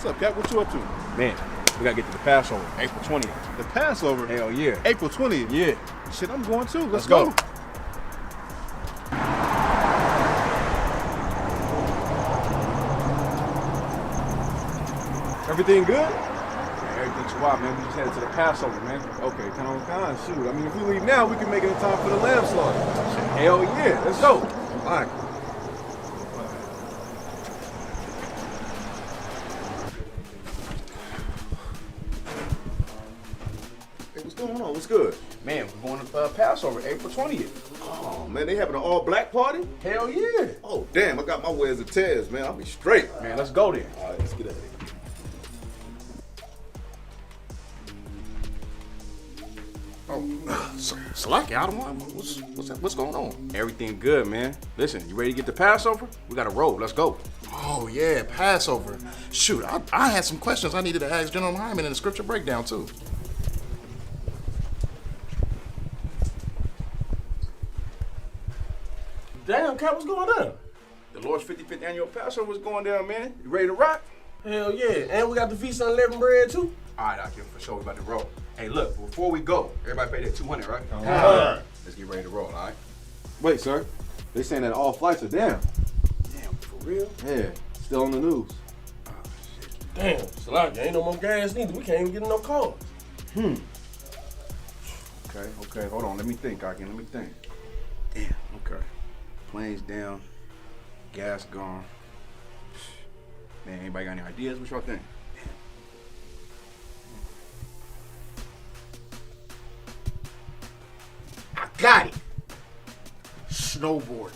up, Cap? What you up to? Man, we gotta get to the Passover, April 20th. The Passover? Hell yeah. April 20th? Yeah. Shit, I'm going too. Let's go. Everything good? Man, everything's wild, man. We just headed to the Passover, man. Okay, kind of, shoot. I mean, if we leave now, we can make it in time for the lamb slaughter. Hell yeah, let's go. All right. Hey, what's going on? What's good? Man, we're going to Passover, April 20th. Oh, man, they having an all-black party? Hell yeah. Oh, damn, I got my wares of tears, man. I'll be straight. Man, let's go then. All right, let's get out of here. Salaki, I don't know. What's going on? Everything good, man. Listen, you ready to get to Passover? We gotta roll. Let's go. Oh, yeah, Passover. Shoot, I had some questions I needed to ask General Hyman in the scripture breakdown, too. Damn, Cap, what's going on? The Lord's 55th annual Passover is going down, man. You ready to rock? Hell yeah. And we got the Feast of Unleavened Bread, too? All right, Akim, for sure. We about to roll. Hey, look, before we go, everybody pay that 200, right? All right. Let's get ready to roll, all right? Wait, sir. They saying that all flights are down. Damn, for real? Yeah, still on the news. Damn, Salaki, ain't no more gas neither. We can't even get enough cars. Okay, hold on. Let me think, Akim. Let me think. Damn, okay. Planes down, gas gone. Man, anybody got any ideas? What y'all think? I got it. Snowboarding.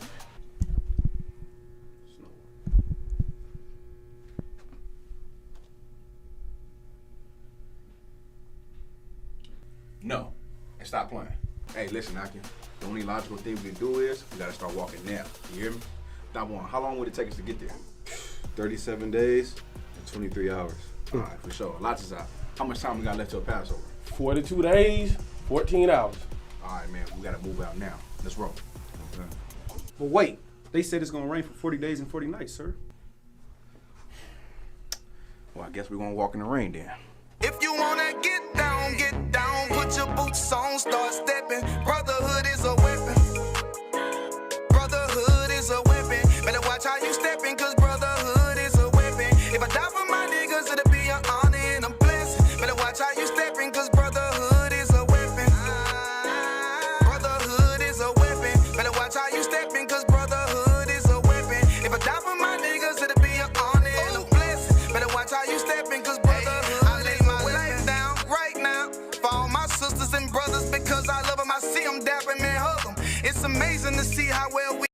No, and stop playing. Hey, listen, Akim. The only logical thing we can do is we gotta start walking now. You hear me? That one. How long would it take us to get there? 37 days and 23 hours. All right, for sure. Lots is out. How much time we got left till Passover? 42 days, 14 hours. All right, man. We gotta move out now. Let's roll. Okay. But wait, they said it's gonna rain for 40 days and 40 nights, sir. Well, I guess we're gonna walk in the rain then. If you wanna get down, put your boots on, start stepping. Brotherhood is a weapon. Brotherhood is a weapon. Better watch how you stepping, cause brotherhood is a weapon. If I die for my niggas, it'll be an honor and a blessing. Better watch how you stepping, cause brotherhood is a weapon. Brotherhood is a weapon. Better watch how you stepping, cause brotherhood is a weapon. If I die for my niggas, it'll be an honor and a blessing. Better watch how you stepping, cause brotherhood sisters and brothers because I love them. I see them, dap them and hug them. It's amazing to see how well we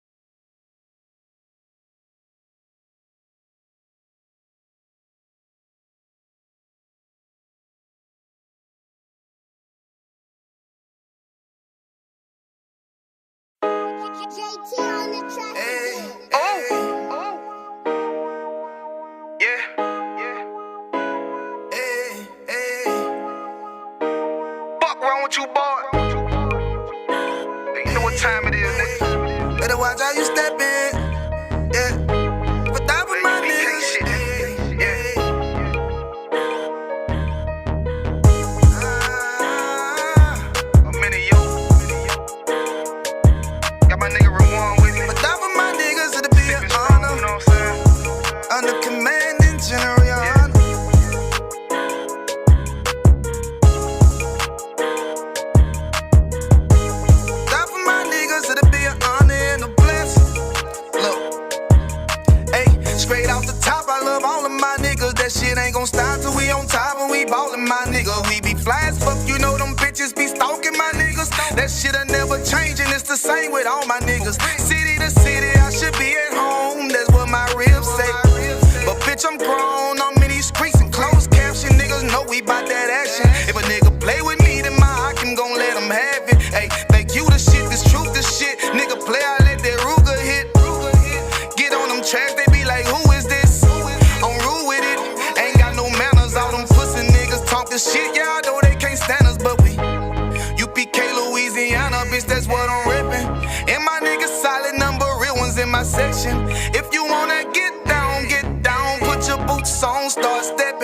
you boy. You know what time it is, nigga. Better watch how you step in. Yeah. But that was my niggas. A minute, yo. Got my nigga Rawan with me. But that was my niggas, it'll be an honor. You know what I'm saying? Under commanding General. That shit ain't gon' stop till we on top and we ballin', my nigga. We be fly as fuck, you know them bitches be stalking my niggas. That shit'll never change and it's the same with all my niggas. City to city, I should be at home, that's what my ribs say. But bitch, I'm grown, I'm in these streets and closed caption. Niggas know we bout that action. If a nigga play with me, then my Hakim gon' let him have it. Hey, think you the shit, this truth, this shit. Nigga play, I let that Ruger hit. Get on them tracks, they be like, who is this? I'm rude with it. Ain't got no manners, all them pussy niggas talk this shit. Yeah, I know they can't stand us, but we UPK Louisiana, bitch, that's what I'm reppin'. And my niggas solid number, real ones in my section. If you wanna get down, put your boots on, start stepping.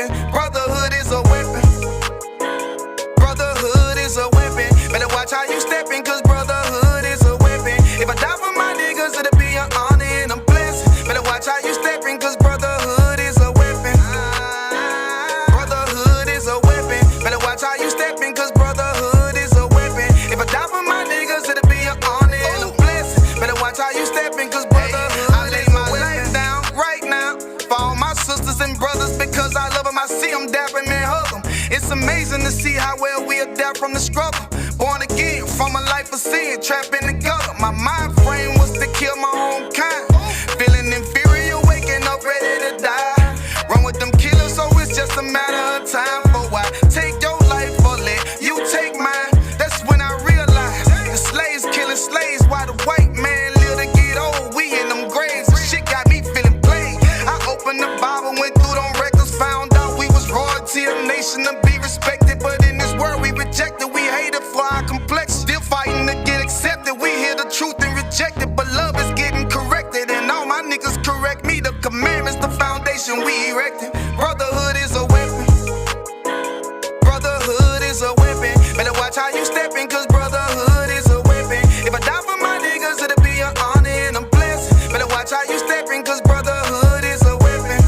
sisters and brothers because I love them. I see them, dap them and hug them. It's amazing to see how well we adapt from the struggle. Born again from a life of sin, trapped in the gutter. My mind frame was to kill my own kind. Feeling inferior, waking up ready to die. Run with them killers, so it's just a matter of time. For why take your life or let you take mine? That's when I realized the slaves killing slaves while the white man live to get old. We in them graves, and shit got me feeling played. I opened the Bible, went through them records, found out we was royalty, a nation to be respected. But in this world we rejected, we hated for our complexion. Still fighting to get accepted. We hear the truth and reject it, but love is getting corrected. And all my niggas correct me. The commandments, the foundation we erected. Brotherhood is a weapon. Brotherhood is a weapon. Better watch how you stepping, cause brotherhood is a weapon. If I die for my niggas, it'll be an honor and a blessing. Better watch how you stepping, cause brotherhood is a weapon.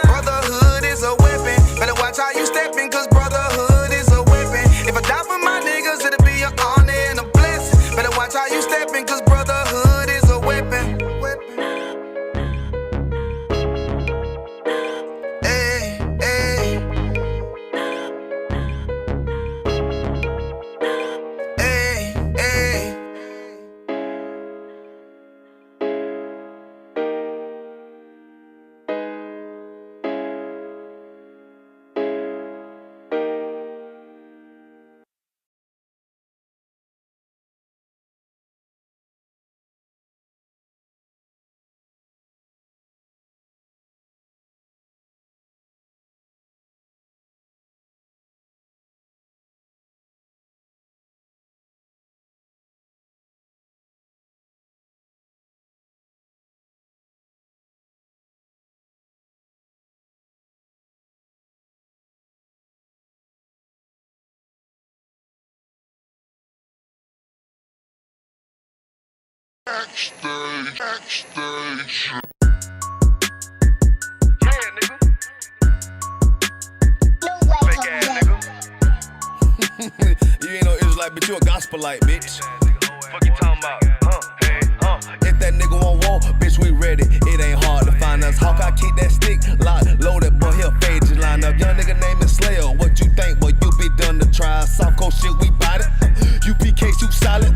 Brotherhood is a weapon. Better watch how you stepping, cause brotherhood is a weapon. If I die for my niggas, it'll be an honor and a blessing. Better watch how you stepping, cause brotherhood is a weapon. Hey, hey. Hey, hey. You ain't no Israelite, but you a gospelite, bitch. Fuck you talking about? If that nigga won't walk, bitch, we ready. It ain't hard to find us. Hawk, I keep that stick locked, loaded, boy, he'll fade just line up. Young nigga name is Slayer. What you think, boy? You be done to try. Soft cold shit, we bout it. UPK shoot solid.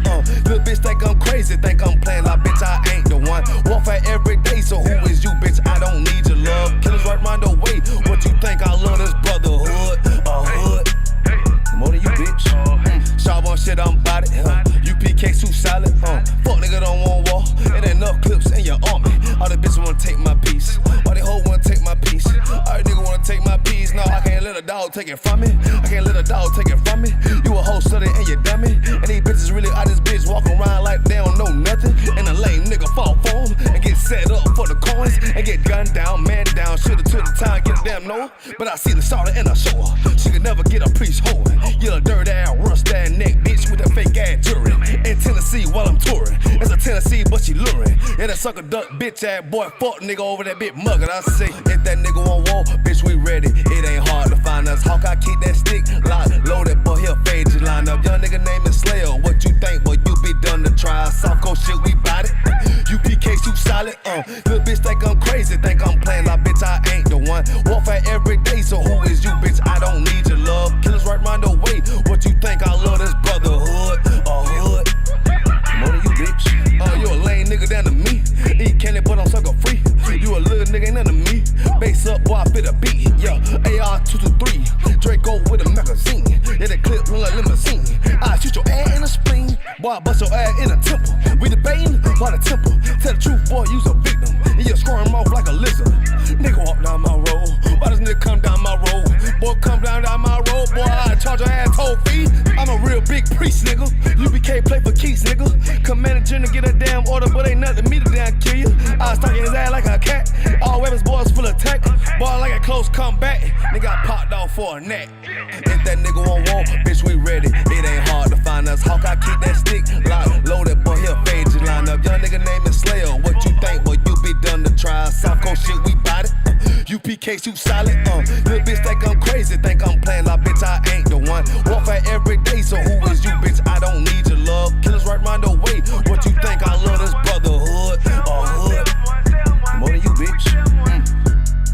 Little bitch think I'm crazy, think I'm playing like bitch, I ain't the one. Warfare every day, so who is you, bitch? I don't need your love. Killers right round the way. What you think? I love this brotherhood, a hood. More than you, bitch. Sharp on shit, I'm bout it. UPK shoot solid. Fuck nigga don't want war. It ain't enough clips in your army. All the bitches wanna take my piece. All they hoes wanna take my piece. All they niggas wanna take my piece. No, I can't let a dog take it from me. I can't let a dog take it from me. You a hoe study and you dummy. And these bitches really out this bitch walking around like they don't know nothing. And a lame nigga fall for them and get set up for the coins and get gunned down, man down. Shoulda took the time, get a damn no. But I see the starter and I show her. She could never get a priest holding. You a dirt ass, rust ass neck bitch with that fake ass jewelry. In Tennessee while I'm touring. It's a Tennessee, but she luring. Yeah, that sucker duck bitch ass boy, fuck nigga over that bit muggin'. I say, if that nigga won't walk, bitch, we ready. It ain't hard to find us. Hawk, I keep that stick locked, loaded, boy, he'll fade just line up. Young nigga name is Slayer. What you think, boy? You be done to try. Soft cold shit, we bout it. UPK shoot solid. Little bitch think I'm crazy, think I'm playing like bitch, I ain't the one. Warfare every day, so who is you, bitch? I don't need your love. Killers right round the way. What you think? I love this brotherhood, a hood. More than you, bitch. You a lame nigga down to me. Eat candy, but I'm sucker free. You a little nigga, ain't nothing to me. Bass up, boy, I fit a beat. Yeah, AR-223. Draco with a magazine. Yeah, that clip look like limousine. I shoot your ass in the spleen. Boy, I bust your ass in the temple. We debating by the temple. Tell the truth, boy, you's a victim. And you're squirming off like a lizard. Nigga walk down my road. Why does nigga come down my road? Boy, come down my road. Boy, I charge your ass toll fee. I'm a real big priest, nigga. UPK play for keys, nigga. Commander General get a damn order, but ain't nothing to me to damn kill you. I was stalking his ass like a cat. All weapons, boys full of tech. Boy, like a close comeback. Nigga got popped off for a neck. If that nigga won't walk, bitch, we ready. It ain't hard to find us. Hawk, I keep that stick locked, loaded, boy, he'll fade just line up. Young nigga name is Slayer. What you think, boy? You be done to try. Soft cold shit, we bout it. UPK shoot solid. Little bitch think I'm crazy, think I'm playing like bitch, I ain't the one. Warfare every day, so who is you, bitch? I don't need your love. Killers right round the way. What you think? I love this brotherhood, a hood. More than you, bitch.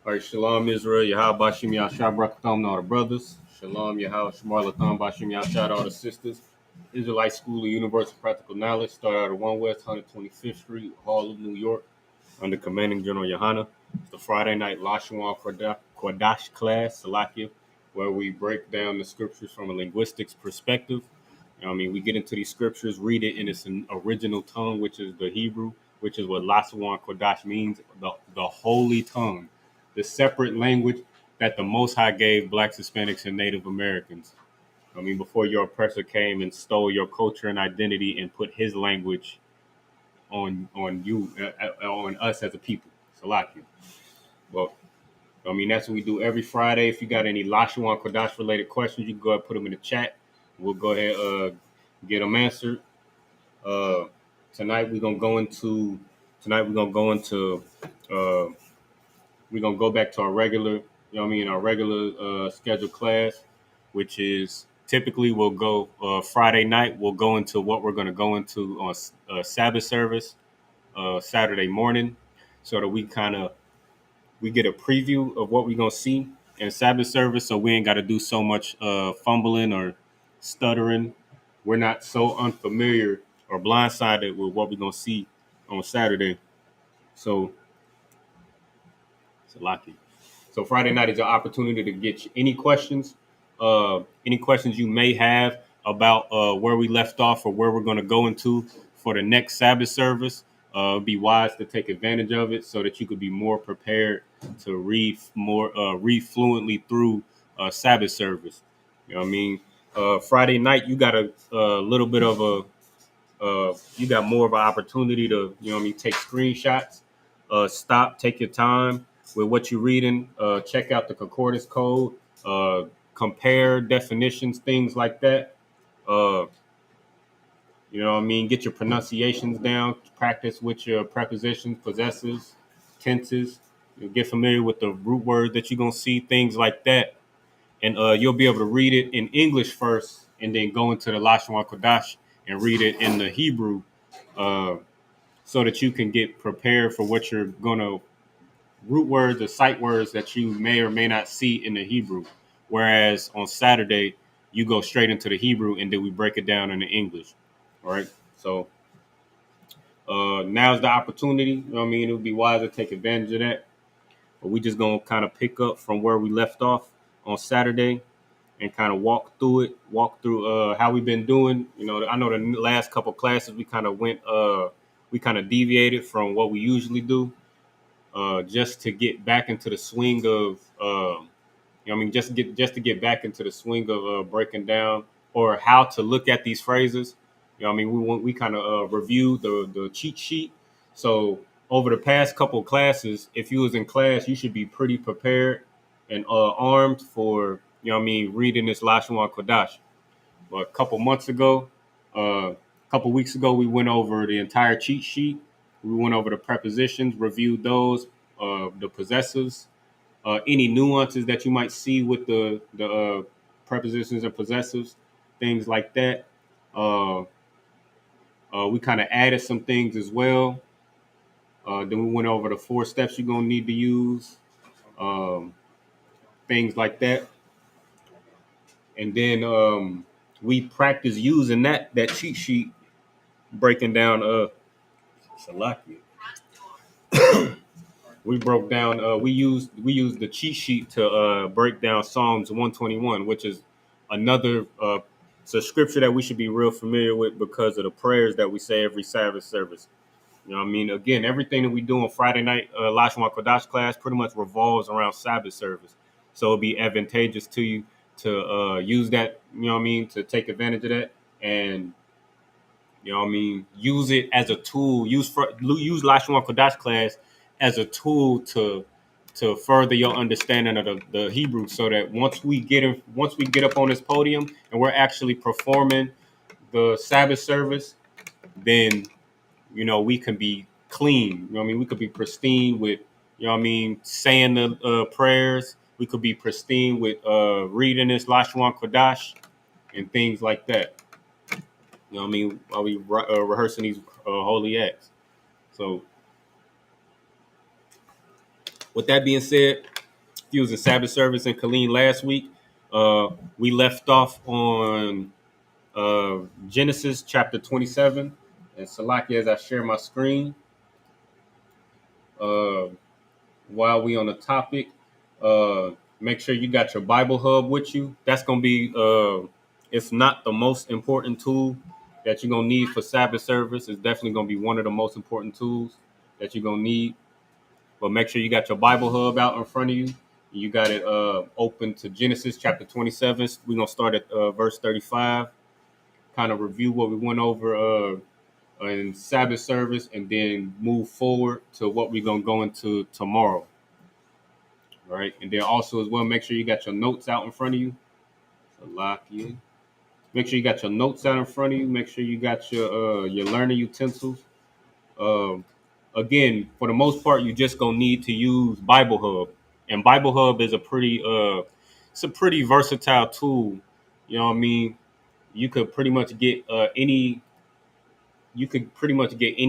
All right, Shalom Israel, Yahweh Bashim Yahshua Brakatham, all the brothers. Shalom Yahweh Shamar Latham Bashim Yahshua, all the sisters. Israelite School of Universal Practical Knowledge, started out at 1 West 125th Street, Harlem, New York, under Commanding General Yohana. It's the Friday night Lashawan Qadash class, Salakia, where we break down the scriptures from a linguistics perspective. You know what I mean? We get into these scriptures, read it in its original tongue, which is the Hebrew, which is what Lashawan Qadash means, the holy tongue, the separate language that the Most High gave Blacks, Hispanics, and Native Americans. I mean, before your oppressor came and stole your culture and identity and put his language on you, on us as a people. Salakia. Well, I mean, that's what we do every Friday. If you got any Lashawan Kodash related questions, you can go ahead and put them in the chat. We'll go ahead get them answered. Tonight we're gonna go into. We're gonna go back to our regular, our regular scheduled class, which is typically we'll go Friday night. We'll go into what we're gonna go into on Sabbath service Saturday morning, so that we get a preview of what we're gonna see in Sabbath service, so we ain't got to do so much fumbling or stuttering. We're not so unfamiliar or blindsided with what we're gonna see on Saturday. So it's a lot. So Friday night is an opportunity to get any questions you may have about where we left off or where we're going to go into for the next Sabbath service. It'd be wise to take advantage of it so that you could be more prepared to read fluently through Sabbath service. You know what I mean? Friday night, you got a little bit of you got more of an opportunity to, take screenshots, stop, take your time with what you're reading, check out the concordance code, compare definitions, things like that. Get your pronunciations down, practice with your prepositions, possessives, tenses, get familiar with the root word that you're going to see, things like that. And you'll be able to read it in English first and then go into the Lashawan Kodash and read it in the Hebrew, so that you can get prepared for what you're going to root words or sight words that you may or may not see in the Hebrew. Whereas on Saturday, you go straight into the Hebrew and then we break it down into English. All right. So now's the opportunity. It would be wise to take advantage of that. But we just going to kind of pick up from where we left off on Saturday and kind of walk through how we've been doing. I know the last couple classes we kind of deviated from what we usually do, just to get back into the swing of, just to get back into the swing of breaking down or how to look at these phrases. We kind of reviewed the cheat sheet. So over the past couple of classes, if you was in class, you should be pretty prepared and armed for, reading this Lashawan Kodash. But a couple weeks ago, we went over the entire cheat sheet. We went over the prepositions, reviewed those, the possessives, any nuances that you might see with the prepositions and possessives, things like that. We kind of added some things as well. Then we went over the 4 steps you're going to need to use, things like that. And then we practiced using that cheat sheet, breaking down Salakia. We broke down. We used the cheat sheet to break down Psalms 121, which is another. It's a scripture that we should be real familiar with because of the prayers that we say every Sabbath service. Again, everything that we do on Friday night, Lashawan Kodash class, pretty much revolves around Sabbath service. So it'll be advantageous to you to use that. To take advantage of that and. Use it as a tool. Use Lashawan Kodash class as a tool to to further your understanding of the Hebrew, so that once we get up on this podium and we're actually performing the Sabbath service, then we can be clean. We could be pristine with saying the prayers. We could be pristine with reading this Lashawan Qadash and things like that. While we rehearsing these holy acts. So, with that being said, using Sabbath service in Killeen last week, we left off on Genesis chapter 27. And Salaki, as I share my screen, while we on the topic, make sure you got your Bible Hub with you. That's going to be, if not the most important tool that you're going to need for Sabbath service, it's definitely going to be one of the most important tools that you're going to need. But make sure you got your Bible Hub out in front of you. You got it open to Genesis chapter 27. We're going to start at verse 35, kind of review what we went over in Sabbath service, and then move forward to what we're going to go into tomorrow. All right. And then also as well, make sure you got your notes out in front of you. So lock you. Make sure you got your notes out in front of you. Make sure you got your learning utensils. Again, for the most part, you just gonna need to use Bible Hub, and Bible Hub is a pretty versatile tool. You know what I mean? You could pretty much get any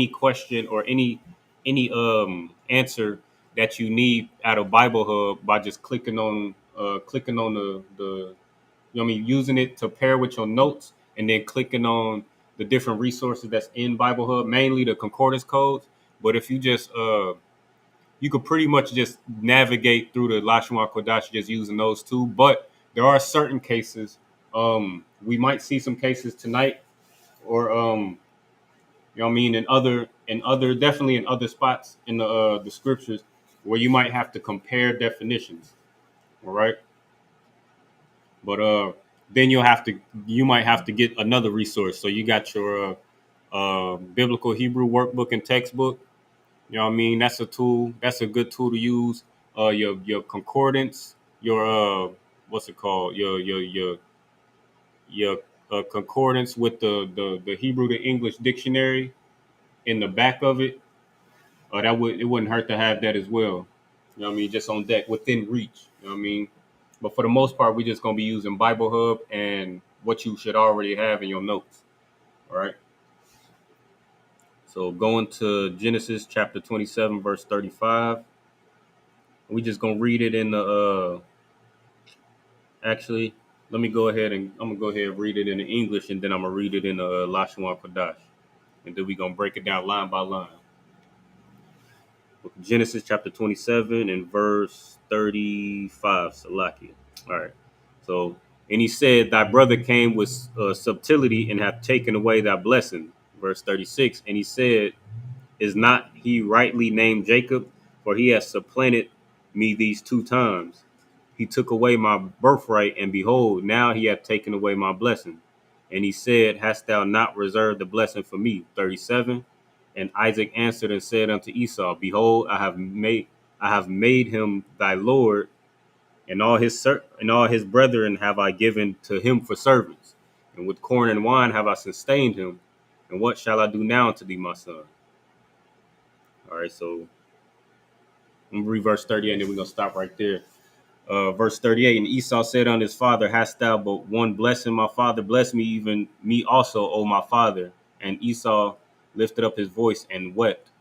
question or any answer that you need out of Bible Hub by just clicking on the using it to pair with your notes, and then clicking on the different resources that's in Bible Hub, mainly the concordance codes. But if you just you could pretty much just navigate through the Lashawan Qadash just using those two. But there are certain cases, we might see some cases tonight, or in other definitely in other spots in the scriptures, where you might have to compare definitions. All right. But then you might have to get another resource. So you got your biblical Hebrew workbook and textbook. You know what I mean? That's a tool. That's a good tool to use. Your concordance, your what's it called? Your concordance with the Hebrew to English dictionary in the back of it. It wouldn't hurt to have that as well. You know what I mean? Just on deck, within reach. You know what I mean? But for the most part, we're just gonna be using Bible Hub and what you should already have in your notes. All right. So going to Genesis chapter 27, verse 35. We just gonna read it in the actually, let me go ahead and I'm gonna go ahead and read it in the English, and then I'm gonna read it in the Lashawan Qadash. And then we're gonna break it down line by line. Genesis chapter 27 and verse 35, Salakia. All right. So, and he said, thy brother came with subtlety and hath taken away thy blessing. Verse 36. And he said, is not he rightly named Jacob? For he has supplanted me these 2 times. He took away my birthright, and behold, now he hath taken away my blessing. And he said, hast thou not reserved the blessing for me? 37. And Isaac answered and said unto Esau, behold, I have made him thy lord, and all his brethren have I given to him for servants, and with corn and wine have I sustained him. And what shall I do now unto thee, my son? All right, so I'm gonna read verse 38, and then we're gonna stop right there. Verse 38, and Esau said unto his father, hast thou but one blessing, my father? Bless me, even me also, O my father. And Esau lifted up his voice and wept.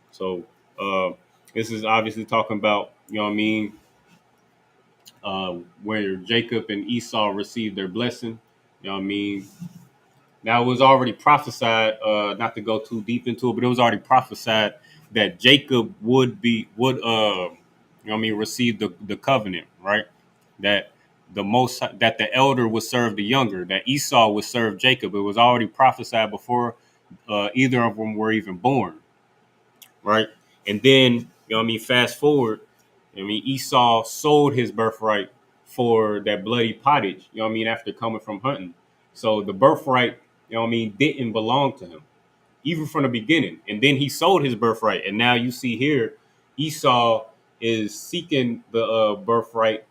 So this is obviously talking about, you know what I mean, where Jacob and Esau received their blessing. You know what I mean? Now it was already prophesied, not to go too deep into it, but it was already prophesied that Jacob would receive the covenant, right? That the elder would serve the younger, that Esau would serve Jacob. It was already prophesied before either of them were even born, right? And then, fast forward, Esau sold his birthright for that bloody pottage, after coming from hunting. So the birthright, didn't belong to him, even from the beginning. And then he sold his birthright. And now you see here, Esau is seeking the birthright.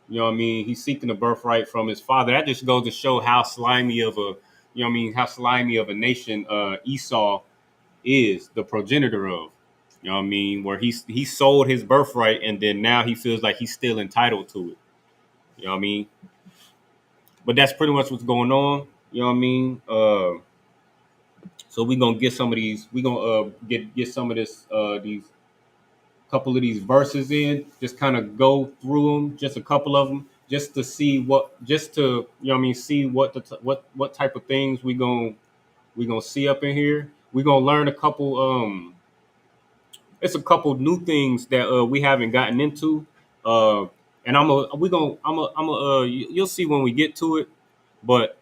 You know what I mean? He's seeking the birthright from his father. That just goes to show how slimy of a, you know what I mean, how slimy of a nation Esau is the progenitor of. You know what I mean? Where he sold his birthright and then now he feels like he's still entitled to it. You know what I mean? But that's pretty much what's going on. You know what I mean? So we gonna get some of these. We gonna get some of this. These couple of these verses in. Just kind of go through them. Just a couple of them. Just to see what. Just to you know what I mean. See what what type of things we gonna see up in here. We gonna learn a couple. It's a couple new things that we haven't gotten into. Uh, and you'll see when we get to it. But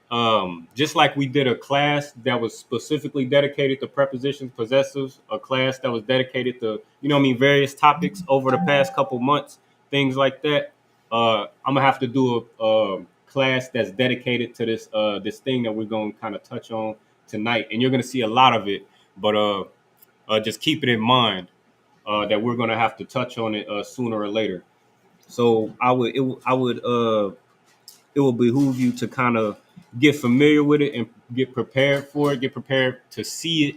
just like we did a class that was specifically dedicated to prepositions, possessives, a class that was dedicated to, you know what I mean, various topics over the past couple months, things like that. I'm gonna have to do a class that's dedicated to this thing that we're gonna kind of touch on tonight, and you're gonna see a lot of it. But just keep it in mind that we're gonna have to touch on it sooner or later. So it will behoove you to kind of get familiar with it and get prepared for it, get prepared to see it,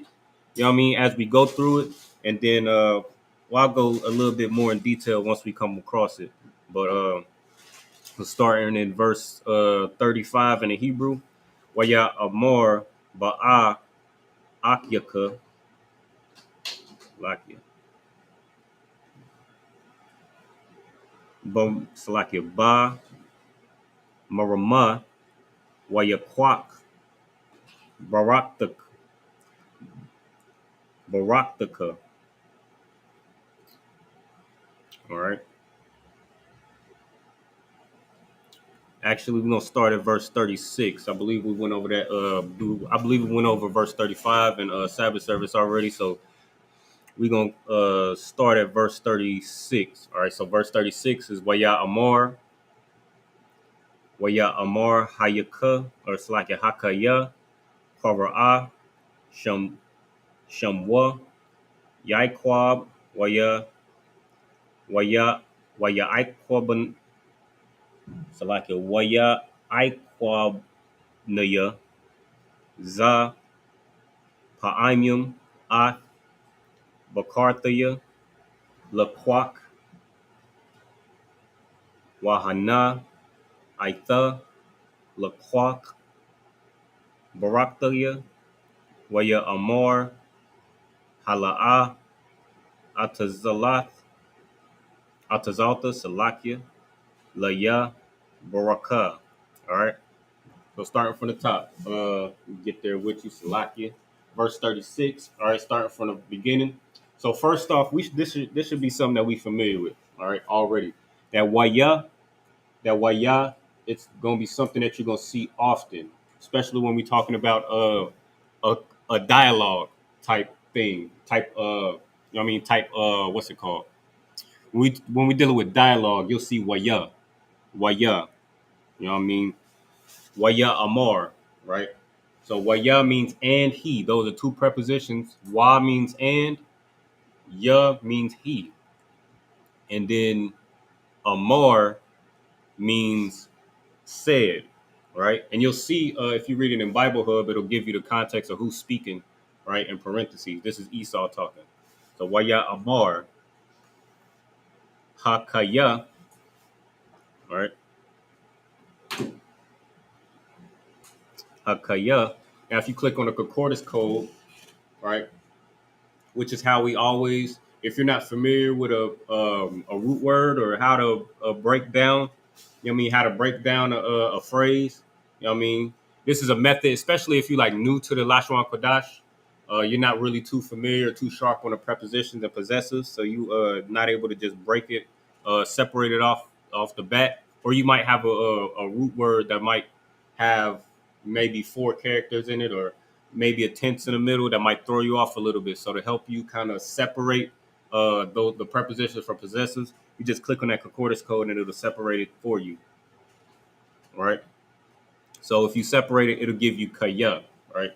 you know what I mean, as we go through it. And then I'll go a little bit more in detail once we come across it. But starting in verse 35 in the Hebrew, Waya Amor Ba'a Akyaka Lakia. Salakia Ba Marama Wayakwak Baraktaka. All right. Actually, we're gonna start at verse 36. I believe we went over that. I believe we went over verse 35 in Sabbath service already. So we're gonna start at verse 36. All right. So verse 36 is Waya Amar Hayaka, or it's like a Hakaya Para'ah Shamwa Yaikwab Waya Aikwaban. Salaka Waya Aikwab Naya Za Pa'imium A Bakarthaya Laquak Wahana Aitha Laquak Baraktaya Waya Amor Hala'a Atazalath Atazalta Salakia Laya Baraka. All right. So starting from the top, get there with you, Salakia. Verse 36. All right, starting from the beginning. So first off, this should be something that we familiar with. All right, already. That waya, it's gonna be something that you're gonna see often, especially when we're talking about a dialogue type thing, type you know what I mean, type what's it called? When we dealing with dialogue, you'll see waya, you know what I mean? Waya amar, right? So waya means and he. Those are two prepositions. Wa means and, ya means he. And then amar means said, right? And you'll see if you read it in Bible Hub, it'll give you the context of who's speaking, right? In parentheses. This is Esau talking. So waya amar hakaya, right? Hakaya. Now, if you click on the concordance code, right, which is how we always, if you're not familiar with a root word or how to break down, you know what I mean, how to break down a phrase, you know what I mean, this is a method, especially if you're like new to the Lashawan Qadash, you're not really too familiar, too sharp on the prepositions and possessives, so you not able to just break it, separate it off the bat, or you might have a root word that might have maybe 4 characters in it, or maybe a tense in the middle that might throw you off a little bit. So to help you kind of separate the prepositions from possessives, you just click on that concordance code and it'll separate it for you. All right. So if you separate it, it'll give you kaya, right?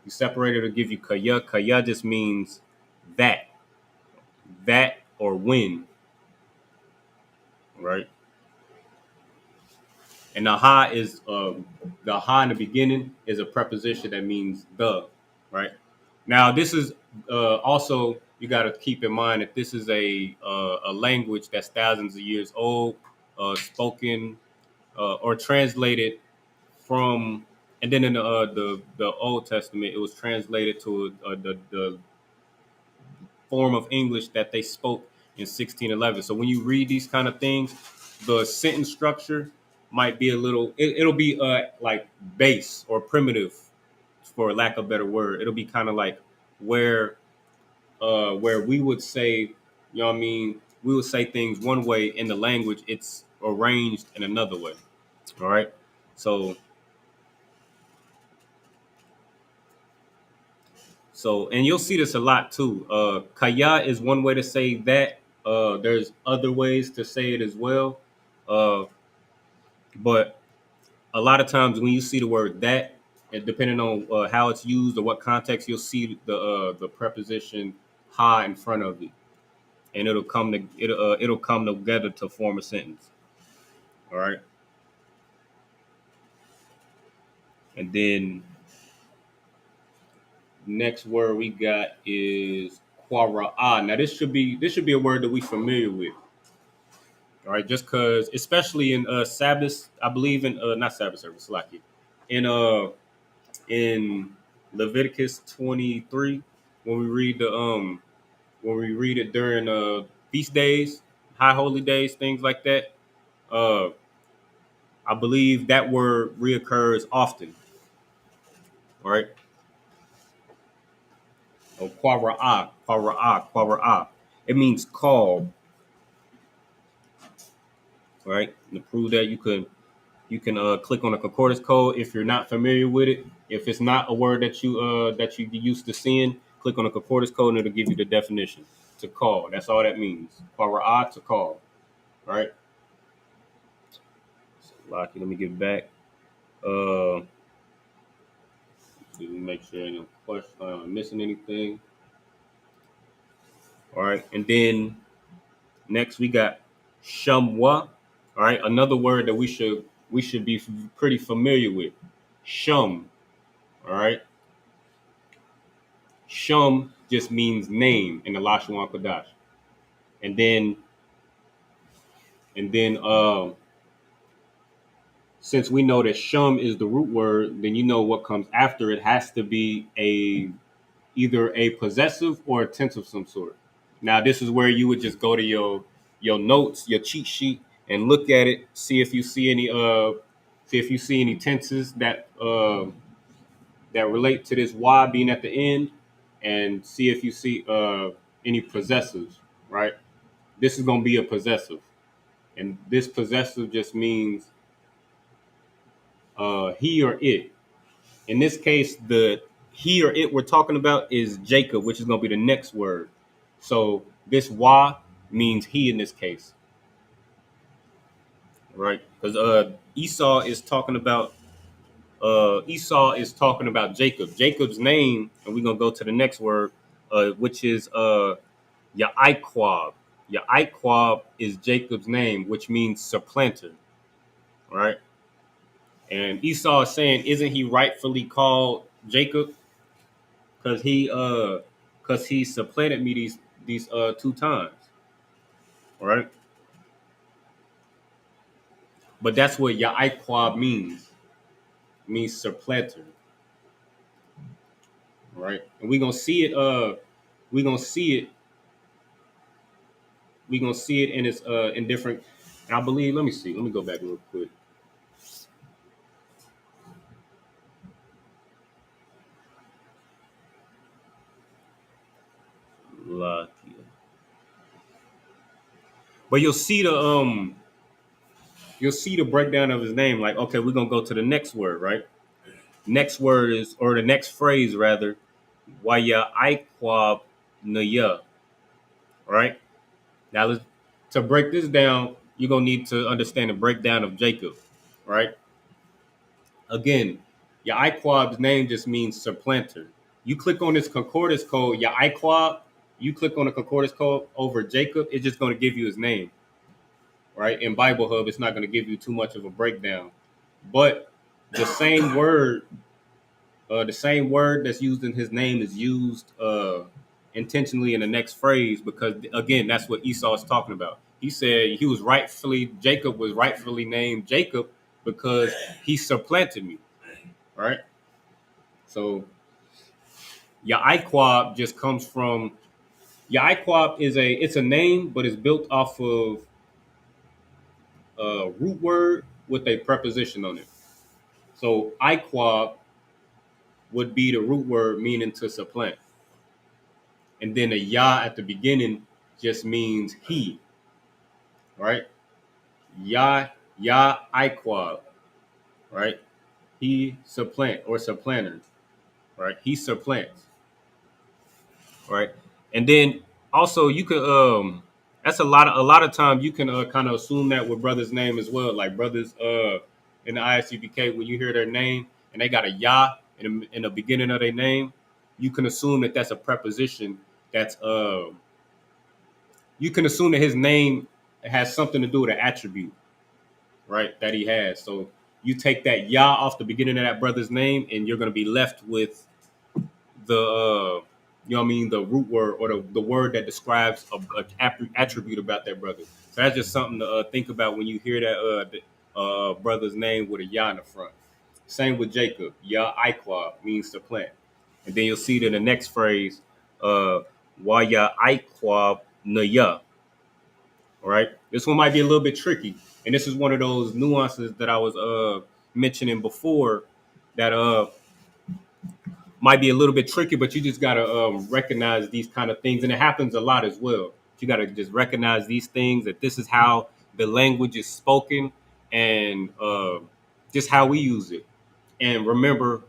You separate it, it'll give you kaya. Kaya just means that or when. right? And the ha is the ha in the beginning is a preposition that means the, right? Now this is also you got to keep in mind that this is a language that's thousands of years old, spoken or translated from, and then in the Old Testament it was translated to the form of English that they spoke in 1611. So when you read these kind of things, the sentence structure might be a little. It'll be like base or primitive, for lack of a better word. It'll be kind of like where where we would say, you know what I mean? We would say things one way in the language. It's arranged in another way. All right. So and you'll see this a lot too. Kaya is one way to say that. There's other ways to say it as well. Uh, but a lot of times when you see the word that, and depending on how it's used or what context, you'll see the preposition ha in front of it, and it'll come together to form a sentence. All right, and then next word we got is quara'a. Now this should be a word that we familiar with. All right, just because, especially in Sabbath, I believe in not Sabbath service, like it in Leviticus 23 when we read the when we read it during feast days, high holy days, things like that. Uh, I believe that word reoccurs often. All right, quara'a, quara'a, quara'a. It means call. All right, and to prove that you can click on the concordance code if you're not familiar with it. If it's not a word that you used to seeing, click on the concordance code and it'll give you the definition. To call. That's all that means. Para'ah, to call. All right. So, Locky, let me get back. To make sure I don't missing anything. All right, and then next we got shamwa. All right, another word that we should be pretty familiar with. Shum. All right. Shum just means name in the Lashawan Qadash. And then since we know that shum is the root word, then you know what comes after it has to be either a possessive or a tense of some sort. Now this is where you would just go to your notes, your cheat sheet, and look at it, see if you see any tenses that relate to this y being at the end, and see if you see any possessives, right? This is going to be a possessive. And this possessive just means he or it. In this case, the he or it we're talking about is Jacob, which is going to be the next word. So this y means he in this case, right? Because Esau is talking about Jacob. Jacob's name, and we're going to go to the next word, which is Ya'iqab. Ya'iqab is Jacob's name, which means supplanter, right? And Esau is saying, isn't he rightfully called Jacob? Because he supplanted me these two times, right? But that's what Ya'iqab means. It means supplanter, right? And we're gonna see it. We're gonna see it. We're gonna see it in its in different. And I believe. Let me see. Let me go back real quick. Lucky. But you'll see the breakdown of his name. Like, okay, we're gonna go to the next word, right? Next word is, or the next phrase rather, Waya Iquab Naya. Right? Now to break this down, you're gonna need to understand the breakdown of Jacob, right? Again, your Iquab's name just means supplanter. You click on this concordance code, your Iquab, you click on the concordance code over Jacob, it's just gonna give you his name. right? In Bible Hub, it's not going to give you too much of a breakdown, but the same word, that's used in his name is used intentionally in the next phrase because again, that's what Esau is talking about. He said Jacob was rightfully named Jacob because he supplanted me, right? So Ya'iqab just comes from Ya'iqab it's a name, but it's built off of a root word with a preposition on it. So Iqab would be the root word meaning to supplant. And then a Ya at the beginning just means he, right? Ya Iqab, right? He supplant or supplanter, right? He supplants, right? And then also you could that's a lot of times you can kind of assume that with brothers' name as well. Like brothers in the ISUPK, when you hear their name and they got a ya in the beginning of their name, you can assume that that's a preposition. That's you can assume that his name has something to do with an attribute, right? That he has. So you take that ya off the beginning of that brother's name, and you're going to be left with the you know what I mean, the root word or the word that describes a attribute about that brother. So that's just something to think about when you hear that brother's name with a ya in the front. Same with Jacob. Ya Iqua means to plant, and then you'll see it in the next phrase, Wa ya Iqua Naya. All right, this one might be a little bit tricky, and this is one of those nuances that I was mentioning before that might be a little bit tricky, but you just gotta recognize these kind of things, and it happens a lot as well. You gotta just recognize these things, that this is how the language is spoken, and just how we use it. And remember,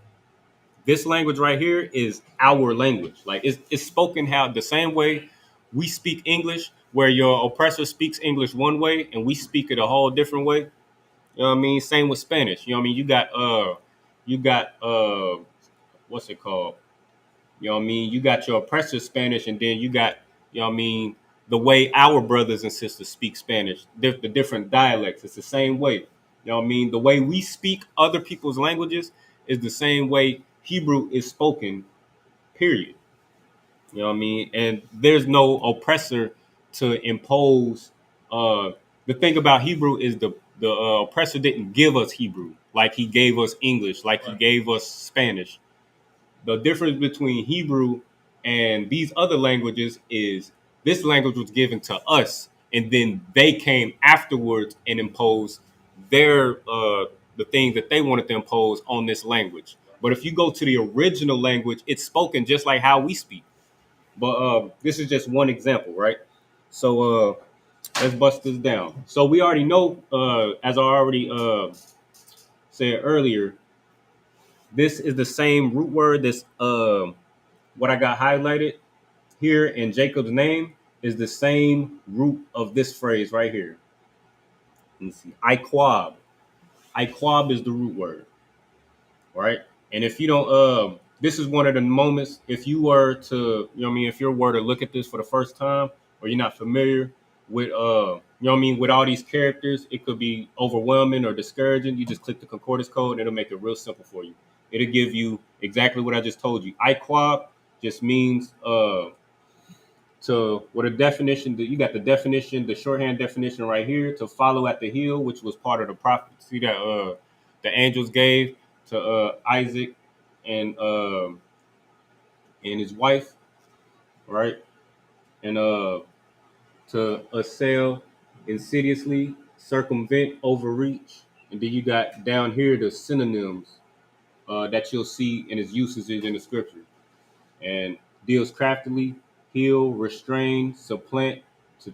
this language right here is our language. Like it's spoken how the same way we speak English, where your oppressor speaks English one way and we speak it a whole different way. You know what I mean? Same with Spanish. You know what I mean? You got what's it called? You know what I mean? You got your oppressor Spanish, and then you got, you know what I mean, the way our brothers and sisters speak Spanish, the different dialects. It's the same way. You know what I mean? The way we speak other people's languages is the same way Hebrew is spoken, period. You know what I mean? And there's no oppressor to impose. The thing about Hebrew is the oppressor didn't give us Hebrew like he gave us English, like he gave us Spanish. The difference between Hebrew and these other languages is this language was given to us, and then they came afterwards and imposed their the things that they wanted to impose on this language. But if you go to the original language, it's spoken just like how we speak. But this is just one example, right? So let's bust this down. So we already know, as I already said earlier, this is the same root word that's what I got highlighted here in Jacob's name is the same root of this phrase right here. Let me see. Iqab. Iqab is the root word, right? And if you don't, this is one of the moments, if you were to, you know what I mean, if you were to look at this for the first time, or you're not familiar with, you know what I mean, with all these characters, it could be overwhelming or discouraging. You just click the concordance code and it'll make it real simple for you. It'll give you exactly what I just told you. Iqab just means, to what a definition that you got the definition, the shorthand definition right here, to follow at the heel, which was part of the prophecy that the angels gave to Isaac and his wife, right? And to assail insidiously, circumvent, overreach. And then you got down here the synonyms that you'll see in its usage in the scripture. And deals craftily, heal, restrain, supplant,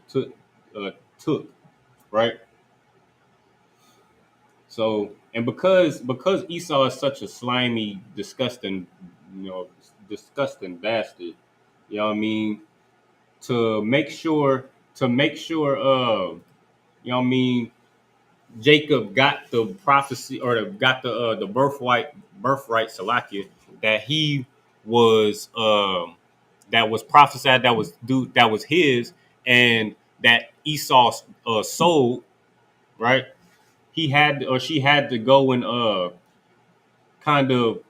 took, right? So, and because Esau is such a slimy, disgusting, disgusting bastard, you know what I mean? To make sure, you know what I mean, Jacob got the prophecy or got the birthright, Salakia, that he was that was prophesied, that was his, and that Esau sold. right? He had or she had to go and kind of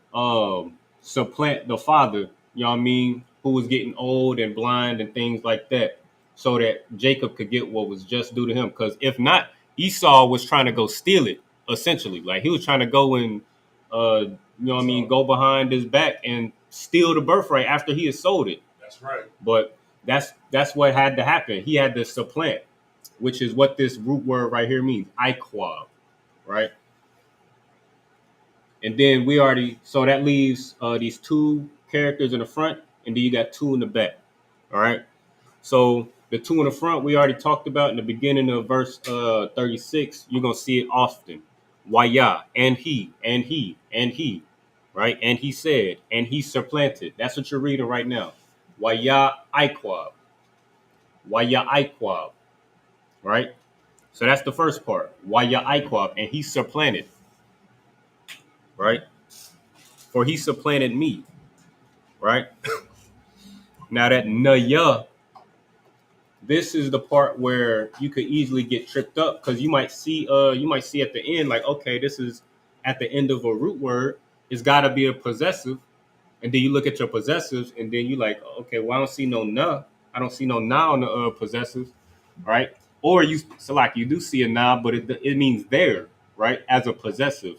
supplant the father, you know what I mean, who was getting old and blind and things like that, so that Jacob could get what was just due to him. Because if not, Esau was trying to go steal it, essentially. Like he was trying to go and you know what I mean, go behind his back and steal the birthright after he had sold it. That's right. But that's what had to happen. He had to supplant, which is what this root word right here means, iquab, right? And then we already, so that leaves these two characters in the front, and then you got two in the back. All right. So the two in the front, we already talked about in the beginning of verse 36. You're going to see it often. Waya, and he, and he, and he, right? And he said, and he supplanted. That's what you're reading right now. Waya iquab. Waya iquab, right? So that's the first part. Waya iquab, and he supplanted, right? For he supplanted me, right? Now that naya, this is the part where you could easily get tripped up because you might see at the end, like, okay, this is at the end of a root word. It's got to be a possessive, and then you look at your possessives, and then you like, okay, well, I don't see no na. I don't see no na on the possessives, right? Or you, so like you do see a na, but it means there, right, as a possessive,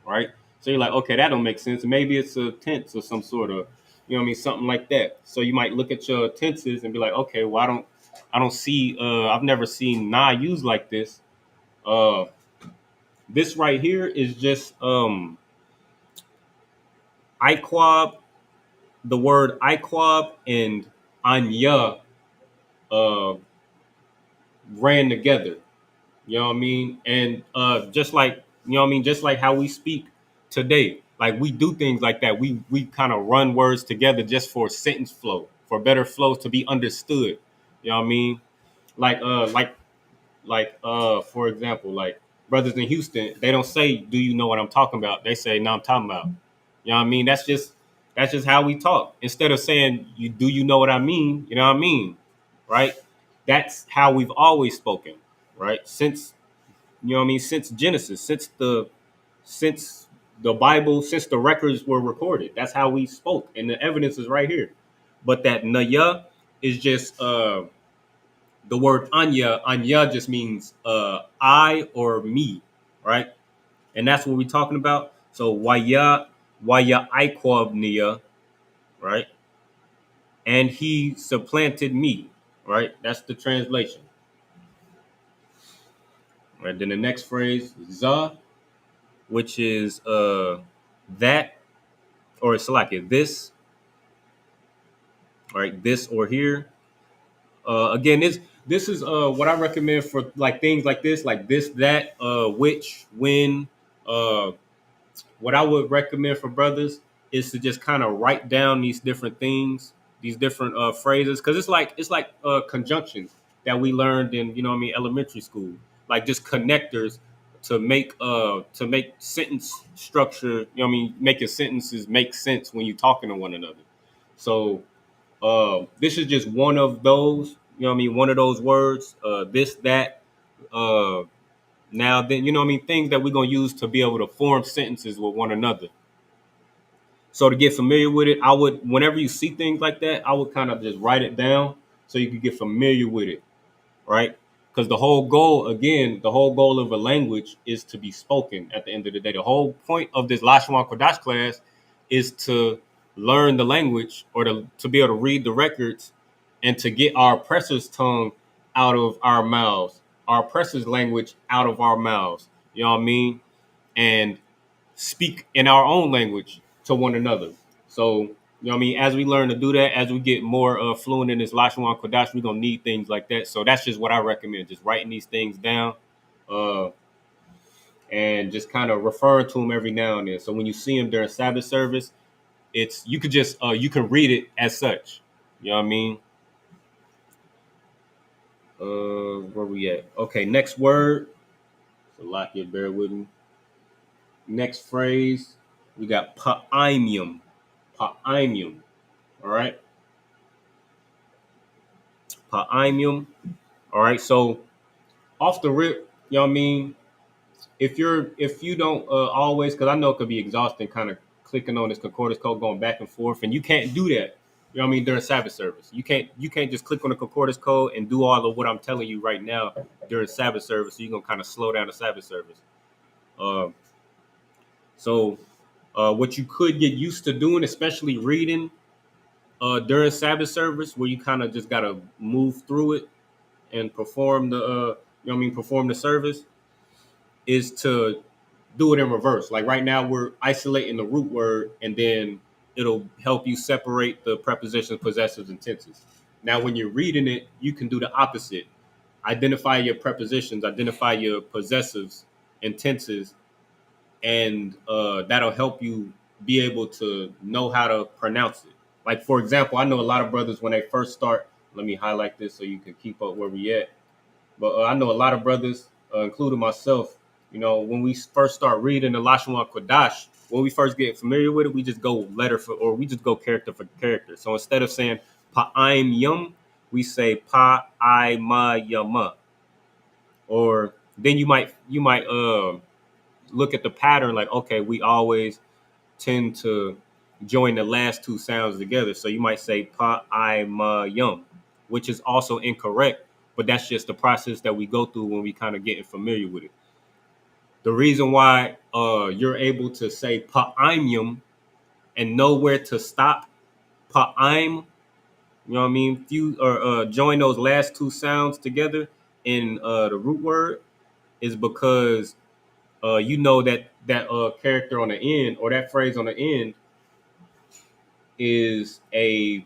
right? So you're like, okay, that don't make sense. Maybe it's a tense or some sort of, you know what I mean, something like that. So you might look at your tenses and be like, okay, well, I don't see, I've never seen na used like this. This right here is just iquab, the word iquab and anya uh, ran together. You know what I mean? And just like, you know what I mean, just like how we speak today, like we do things like that. We kind of run words together just for sentence flow, for better flow to be understood. You know what I mean? Like for example, like brothers in Houston, they don't say, "Do you know what I'm talking about?" They say, "No, I'm talking about." You know what I mean? That's just how we talk. Instead of saying, "You do you know what I mean?" You know what I mean? Right? That's how we've always spoken, right? Since, you know what I mean, since Genesis, since the Bible, since the records were recorded. That's how we spoke, and the evidence is right here. But that naya is just the word anya. Anya just means I or me, right? And that's what we're talking about. So waya iquab nia, right? And he supplanted me, right? That's the translation. Right. Then the next phrase, za, which is that, or it's like it, this, right? This or here. Again, this is what I recommend for like things like this, that, which, when. What I would recommend for brothers is to just kind of write down these different things, these different phrases, because it's like conjunctions that we learned in, you know what I mean, elementary school, like just connectors to make sentence structure, you know what I mean, making sentences make sense when you're talking to one another. So this is just one of those, you know what I mean, one of those words, this, that, uh, now then, you know what I mean, things that we're gonna use to be able to form sentences with one another. So to get familiar with it, I would, whenever you see things like that, I would kind of just write it down so you could get familiar with it, right? Because the whole goal, again, the whole goal of a language is to be spoken at the end of the day. The whole point of this Lashawan Qadash class is to learn the language, or to be able to read the records, and to get our oppressor's tongue out of our mouths, our oppressor's language out of our mouths. You know what I mean? And speak in our own language to one another. So, you know what I mean? As we learn to do that, as we get more fluent in this Lashawan Qadash, we're going to need things like that. So that's just what I recommend, just writing these things down uh, and just kind of referring to them every now and then. So when you see them during Sabbath service, you could just, you can read it as such. You know what I mean? Where we at? Okay, next word. So lock it, bear with me. Next phrase, we got pa'imium. Pa'imium. All right. Pa'imium. All right. So off the rip, you know what I mean, if you don't always, because I know it could be exhausting, kind of clicking on this concordance code, going back and forth, and you can't do that. You know what I mean? During Sabbath service, you can't just click on the concordance code and do all of what I'm telling you right now during Sabbath service. So you're gonna kind of slow down the Sabbath service. Uh, so what you could get used to doing, especially reading during Sabbath service, where you kind of just gotta move through it and perform the you know what I mean, perform the service, is to do it in reverse. Like right now, we're isolating the root word, and then it'll help you separate the prepositions, possessives, and tenses. Now, when you're reading it, you can do the opposite. Identify your prepositions, identify your possessives and tenses, and that'll help you be able to know how to pronounce it. Like, for example, I know a lot of brothers when they first start. Let me highlight this so you can keep up where we at. But I know a lot of brothers, including myself, you know, when we first start reading the Lashawan Qadash, when we first get familiar with it, we just go letter for, or we just go character for character. So instead of saying pa'im yum, we say pa'ima yama. Or then you might look at the pattern like, okay, we always tend to join the last two sounds together. So you might say pa'ima yum, which is also incorrect, but that's just the process that we go through when we kind of getting familiar with it. The reason why you're able to say pa'imyum and know where to stop pa'im, you know what I mean? If you join those last two sounds together in the root word, is because you know that character on the end, or that phrase on the end, is a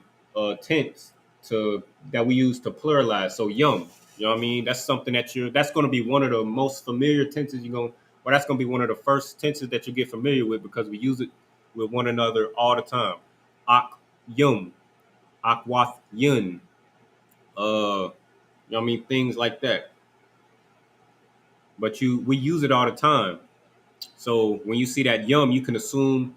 tense to that we use to pluralize. So yum, you know what I mean? That's something that's going to be one of the most familiar tenses or that's going to be one of the first tenses that you get familiar with, because we use it with one another all the time. Ak yum, akwath yun, you know what I mean? Things like that. But we use it all the time. So when you see that yum, you can assume,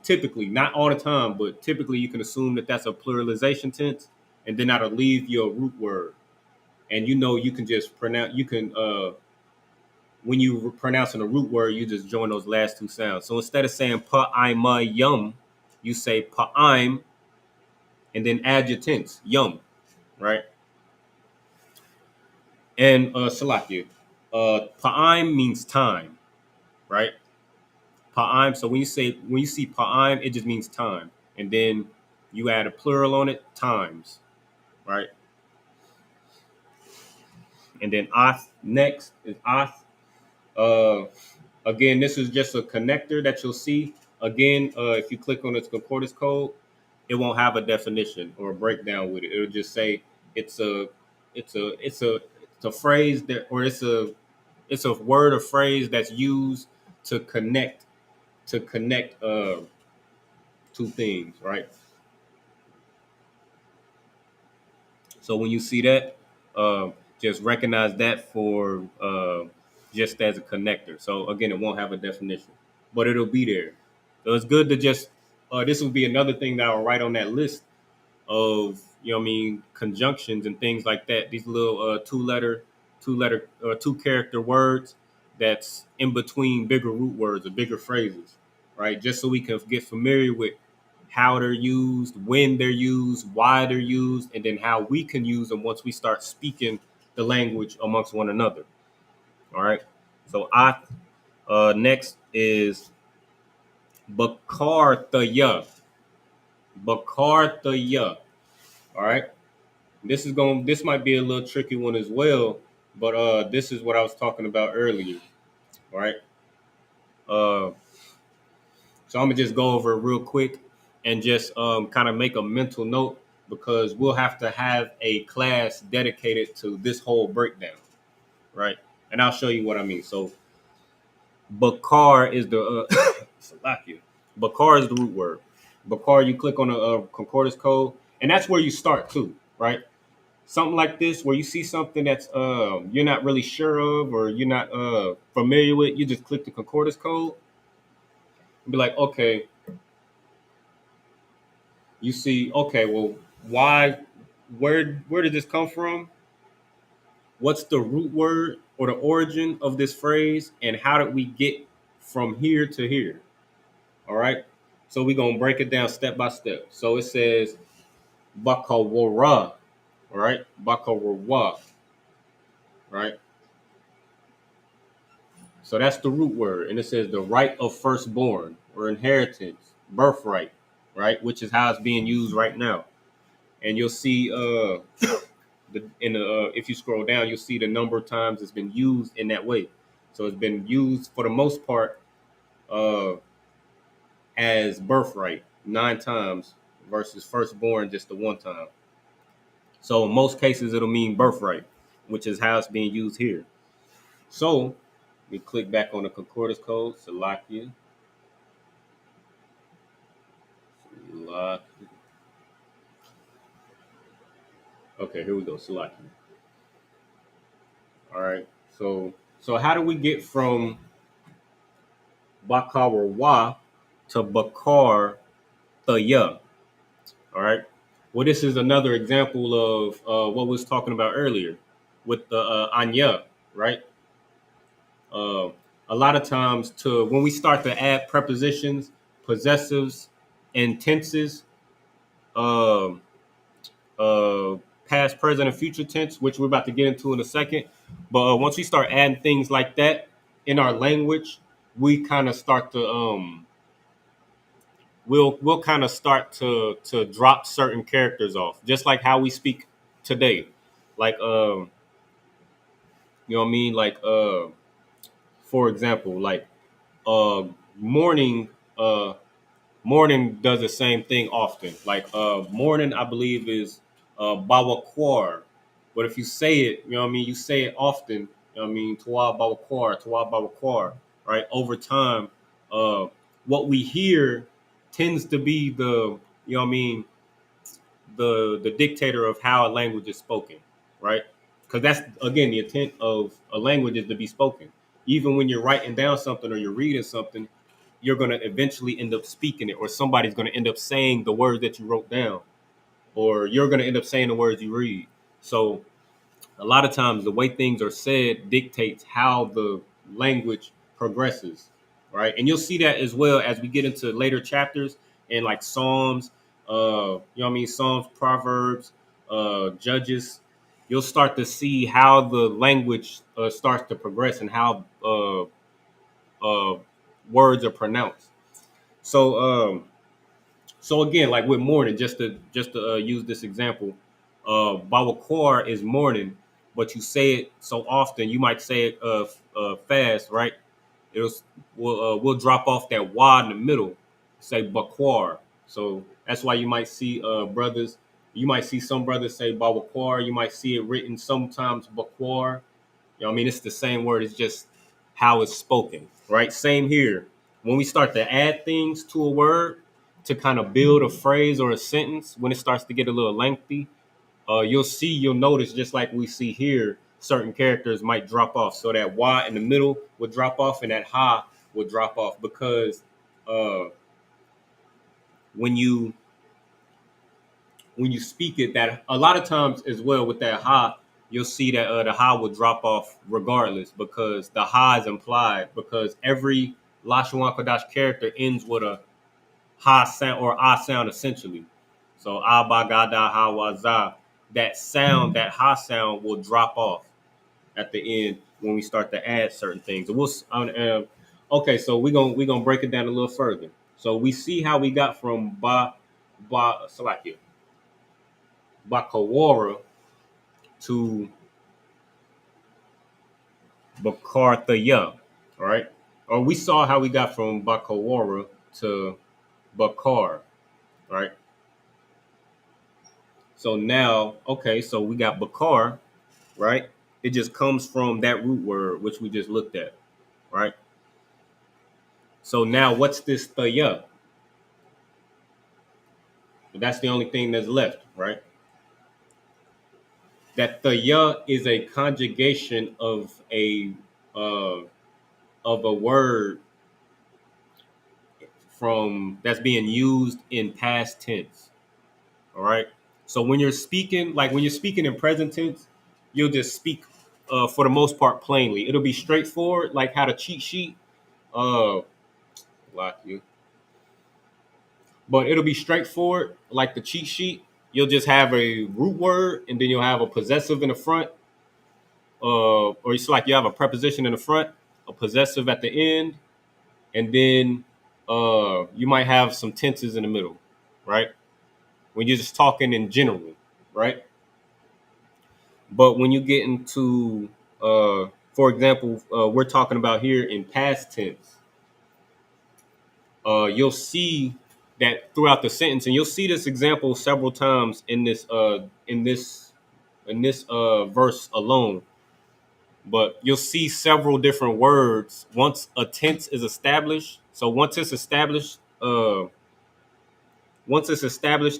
typically, not all the time, but typically you can assume that that's a pluralization tense, and then that'll leave your root word. And you know you can just pronounce, when you pronouncing a root word, you just join those last two sounds. So instead of saying pa'ima yum, you say pa'im, and then add your tense, yum, right? And Salakia, pa'im means time, right? Pa'im. So when you see pa'im, it just means time, and then you add a plural on it, times, right? And then ath next is ath. Uh, Again, this is just a connector that you'll see. Again, if you click on its concordance code, it won't have a definition or a breakdown with it. It'll just say it's a it's a it's a it's a phrase that, or it's a word or phrase that's used to connect two things, right? So when you see that, just recognize that for just as a connector. So again, it won't have a definition, but it'll be there. So it's good to just this will be another thing that I'll write on that list of, you know what I mean, conjunctions and things like that. These little two character words that's in between bigger root words or bigger phrases, right? Just so we can get familiar with how they're used, when they're used, why they're used, and then how we can use them once we start speaking the language amongst one another. All right. So next is Bakarthaya. Bakarthaya. All right. This might be a little tricky one as well, but this is what I was talking about earlier. All right. Uh so I'm gonna just go over it real quick and just kind of make a mental note, because we'll have to have a class dedicated to this whole breakdown, right? And I'll show you what I mean. So Bakar is the Salakia. Bakar is the root word. Bakar, you click on a concordance code, and that's where you start too, right? Something like this, where you see something that's you're not really sure of, or you're not familiar with, you just click the concordance code and be like, okay, you see, okay, well, why, where did this come from? what's the root word or the origin of this phrase, and how did we get from here to here? All right. So we're gonna break it down step by step. So it says bakawara, all right, bakawara, right? So that's the root word, and it says the right of firstborn or inheritance, birthright, right, which is how it's being used right now. And you'll see if you scroll down, you'll see the number of times it's been used in that way. So it's been used for the most part uh, as birthright 9 times versus firstborn just the 1 time. So in most cases, it'll mean birthright, which is how it's being used here. So we click back on the concordance code, Salakia. Okay, here we go, Salakia. All right. So how do we get from Bakar Wa to Bakar Thaya? All right. Well, this is another example of what we was talking about earlier with the Anya, right? Uh, a lot of times when we start to add prepositions, possessives, and tenses, um, past, present, and future tense, which we're about to get into in a second. But once we start adding things like that in our language, we kind of start to we'll kind of start to drop certain characters off, just like how we speak today. Like you know what I mean? Like for example, like uh morning morning does the same thing often. Like morning, I believe, is bawakwar. But if you say it, you know what I mean, you say it often, you know what I mean, Tawa bawakwar, right? Over time, uh, what we hear tends to be you know what I mean, the dictator of how a language is spoken, right? Because that's again the intent of a language is to be spoken. Even when you're writing down something or you're reading something, you're going to eventually end up speaking it, or somebody's going to end up saying the words that you wrote down, or you're going to end up saying the words you read. So a lot of times the way things are said dictates how the language progresses, right? And you'll see that as well as we get into later chapters in like Psalms, you know what I mean, Psalms, Proverbs, Judges. You'll start to see how the language starts to progress and how uh, words are pronounced. So so again, like with morning, just to use this example, Bawakor is morning, but you say it so often, you might say it fast, right? We'll drop off that wa in the middle, say Bakwar. So that's why you might see brothers. You might see some brothers say Bawakwar. You might see it written sometimes Bakwar. You know what I mean? It's the same word. It's just how it's spoken, right? Same here. When we start to add things to a word to kind of build a phrase or a sentence, when it starts to get a little lengthy, you'll notice just like we see here, certain characters might drop off. So that Y in the middle would drop off and that Ha would drop off because uh, when you speak it, that a lot of times as well with that Ha, you'll see that the Ha will drop off regardless because the Ha is implied because every Lashawan Qadash character ends with a Ha sound or Ah sound essentially. So Abba Gada Ha Waza, that sound, that Ha sound will drop off at the end when we start to add certain things. Okay, so we're gonna break it down a little further. So we see how we got from Salakia Bakawara to Bakarthaya, right? Or we saw how we got from Bakawara to Bakar, right? So now, okay, so we got Bakar, right? It just comes from that root word, which we just looked at, right? So now what's this Thaya? That's the only thing that's left, right? That Thaya is a conjugation uh, of a word from that's being used in past tense. All right. So when you're speaking in present tense, you'll just speak for the most part plainly. It'll be straightforward, like how the cheat sheet lock you. But it'll be straightforward, like the cheat sheet. You'll just have a root word, and then you'll have a possessive in the front, or it's like you have a preposition in the front, a possessive at the end, and then you might have some tenses in the middle, right? When you're just talking in general, right? But when you get into, for example, we're talking about here in past tense, you'll see that throughout the sentence, and you'll see this example several times in this verse alone. But you'll see several different words once a tense is established. So once it's established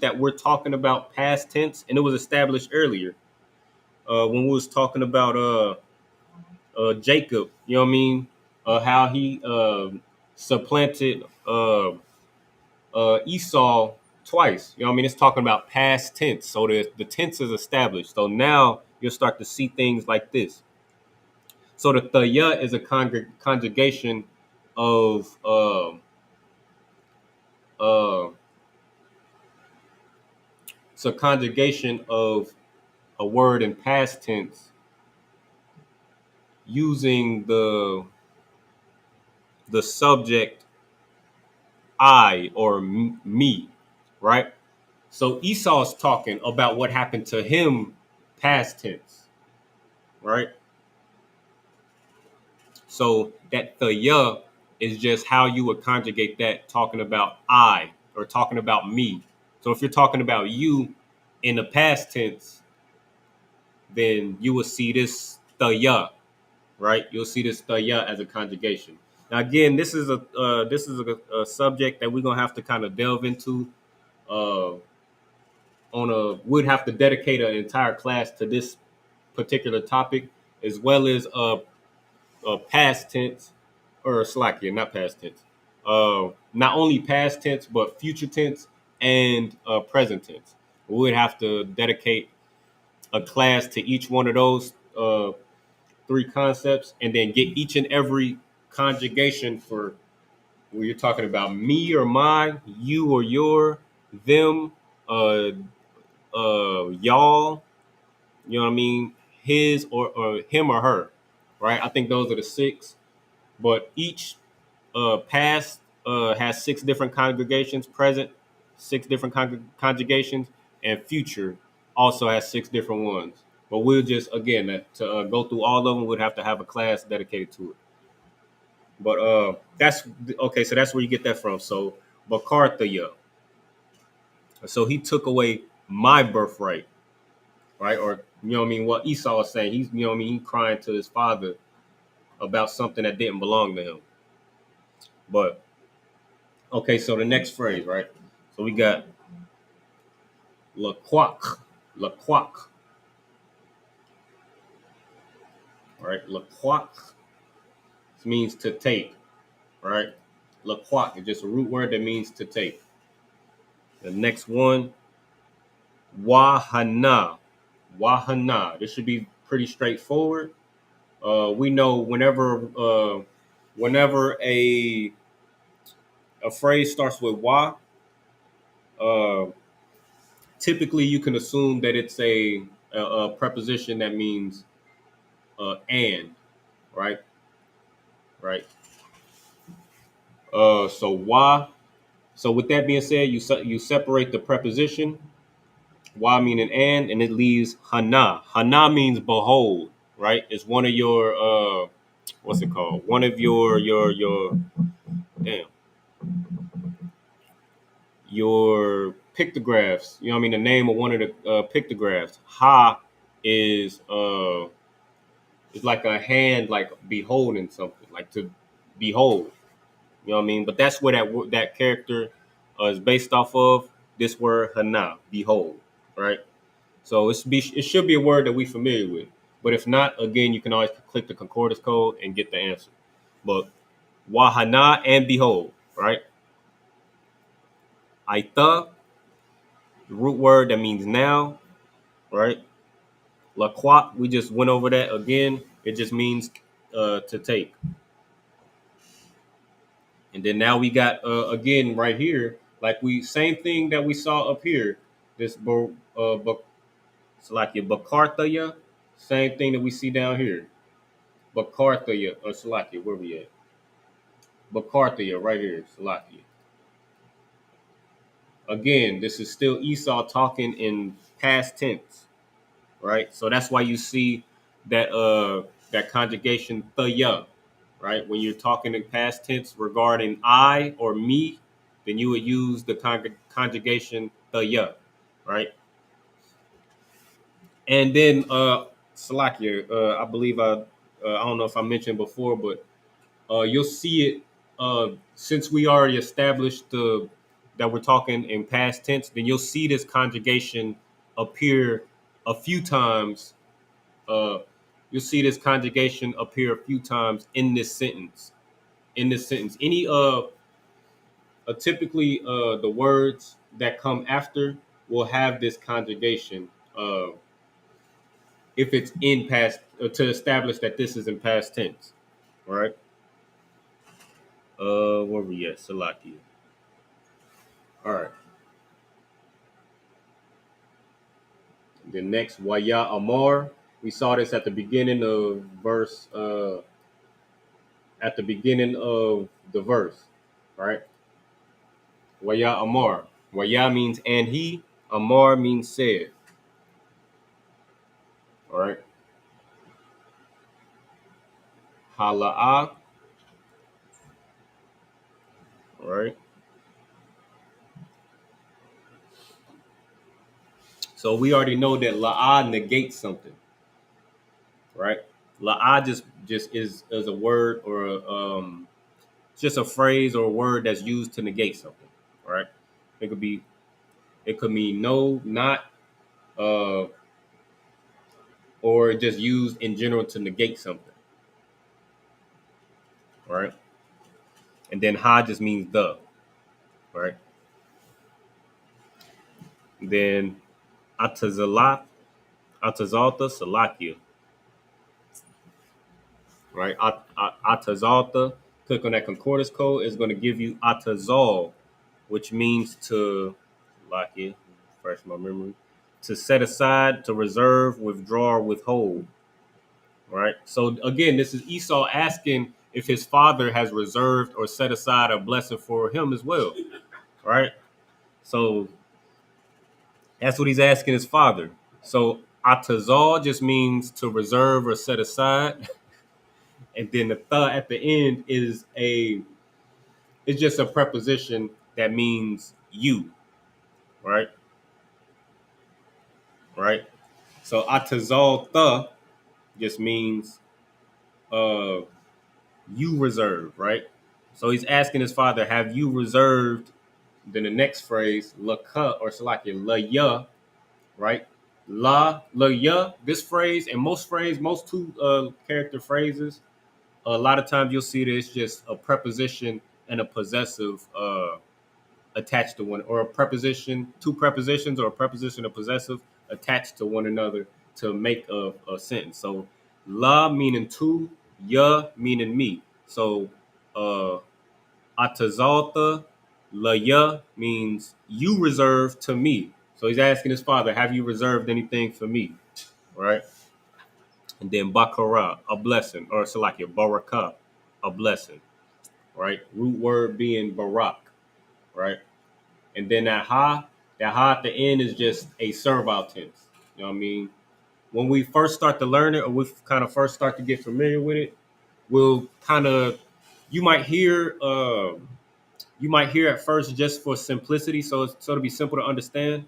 that we're talking about past tense, and it was established earlier when we was talking about Jacob, you know what I mean? How he supplanted Esau twice. You know what I mean? It's talking about past tense. So the tense is established. So now you'll start to see things like this. So the thaya is a conjugation of it's a conjugation of a word in past tense using the subject I or me, right? So Esau's talking about what happened to him past tense, right? So that thaya is just how you would conjugate that, talking about I or talking about me. So if you're talking about you in the past tense, then you will see this thaya, right? You'll see this thaya as a conjugation. Now again, this is a subject that we're gonna have to kind of delve into. We'd have to dedicate an entire class to this particular topic, as well as past tense or slack not past tense. Not only past tense but future tense and present tense. We would have to dedicate a class to each one of those three concepts, and then get each and every conjugation for where you're talking about me or my, you or your, them, y'all. You know what I mean? His or him or her, right? I think those are the six. But each past has six different conjugations, present six different conjugations, and future also has six different ones. But we'll just again to go through all of them, we'd have to have a class dedicated to it. But that's okay. So that's where you get that from. So Bakarthaya. So he took away my birthright, right? Or you know what I mean? What Esau is saying, he's you know what I mean? He's crying to his father about something that didn't belong to him. But okay, so the next phrase, right? So we got laquak, laquak, right? Laquak means to take, right? Laquak is just a root word that means to take. The next one, wahana, wahana. This should be pretty straightforward. We know whenever a phrase starts with wa, uh, typically you can assume that it's a preposition that means and, right? Right. So wa. So with that being said, you separate the preposition wa meaning and it leaves hana. Hana means behold, right? It's one of your what's it called? One of your damn your pictographs. You know what I mean? The name of one of the pictographs. Ha is it's like a hand, like beholding something, like to behold. You know what I mean? But that's where that character is based off of. This word hana, behold, right? So it should be a word that we familiar with. But if not, again, you can always click the concordance code and get the answer. But wahana and behold, right? Aita, the root word that means now, right? Laquat, we just went over that again. It just means to take. And then now we got again right here, like we same thing that we saw up here. This Salakia Bakarthaya, same thing that we see down here. Bakarthaya or Salakia, where we at? Bakarthaya right here, Salakia. Again, this is still Esau talking in past tense, right? So that's why you see that conjugation thaya, right? When you're talking in past tense regarding I or me, then you would use the conjugation thaya, right? And then Salakia, I believe I don't know if I mentioned before, but you'll see it since we already established that we're talking in past tense. Then you'll see this conjugation appear a few times. Uh, you'll see this conjugation appear a few times in this sentence. Any typically the words that come after will have this conjugation. If it's in past to establish that this is in past tense, all right? Where we at? Salakia. All right. The next Waya Amar. We saw this at the beginning of verse. At the beginning of the verse, all right? Waya Amar. Waya means and he. Amar means said. All right. Hala'ah. All right. So we already know that la'ah negates something, right? La'ah just is a word or just a phrase or a word that's used to negate something, right? It could mean no, not, uh, or just used in general to negate something, right? And then ha just means the, right? Then atazalat, atazalta, salakia, right? Atazalta, click on that concordance code, is going to give you atazal, which means to, salakia, fresh my memory, to set aside, to reserve, withdraw, or withhold, right? So again, this is Esau asking if his father has reserved or set aside a blessing for him as well, right? So that's what he's asking his father. So atazal just means to reserve or set aside, and then the th at the end it's just a preposition that means you, right? Right. So atazal th just means uh you reserve, right? So he's asking his father, have you reserved? Then the next phrase, la ka or salakia, la ya, right? La ya, this phrase and most two character phrases, a lot of times you'll see that it's just a preposition and a possessive attached to one, or a preposition, two prepositions, or a preposition, a possessive attached to one another to make a sentence. So la meaning two, ya meaning me. So atazalta, la ya means you reserve to me. So he's asking his father, have you reserved anything for me? Right? And then bakara, a blessing, or salakia, baraka, a blessing. Right? Root word being barak. Right? And then that ha at the end is just a servile tense. You know what I mean? When we first start to learn it, or we kind of first start to get familiar with it, we'll kind of you might hear at first just for simplicity, so to be simple to understand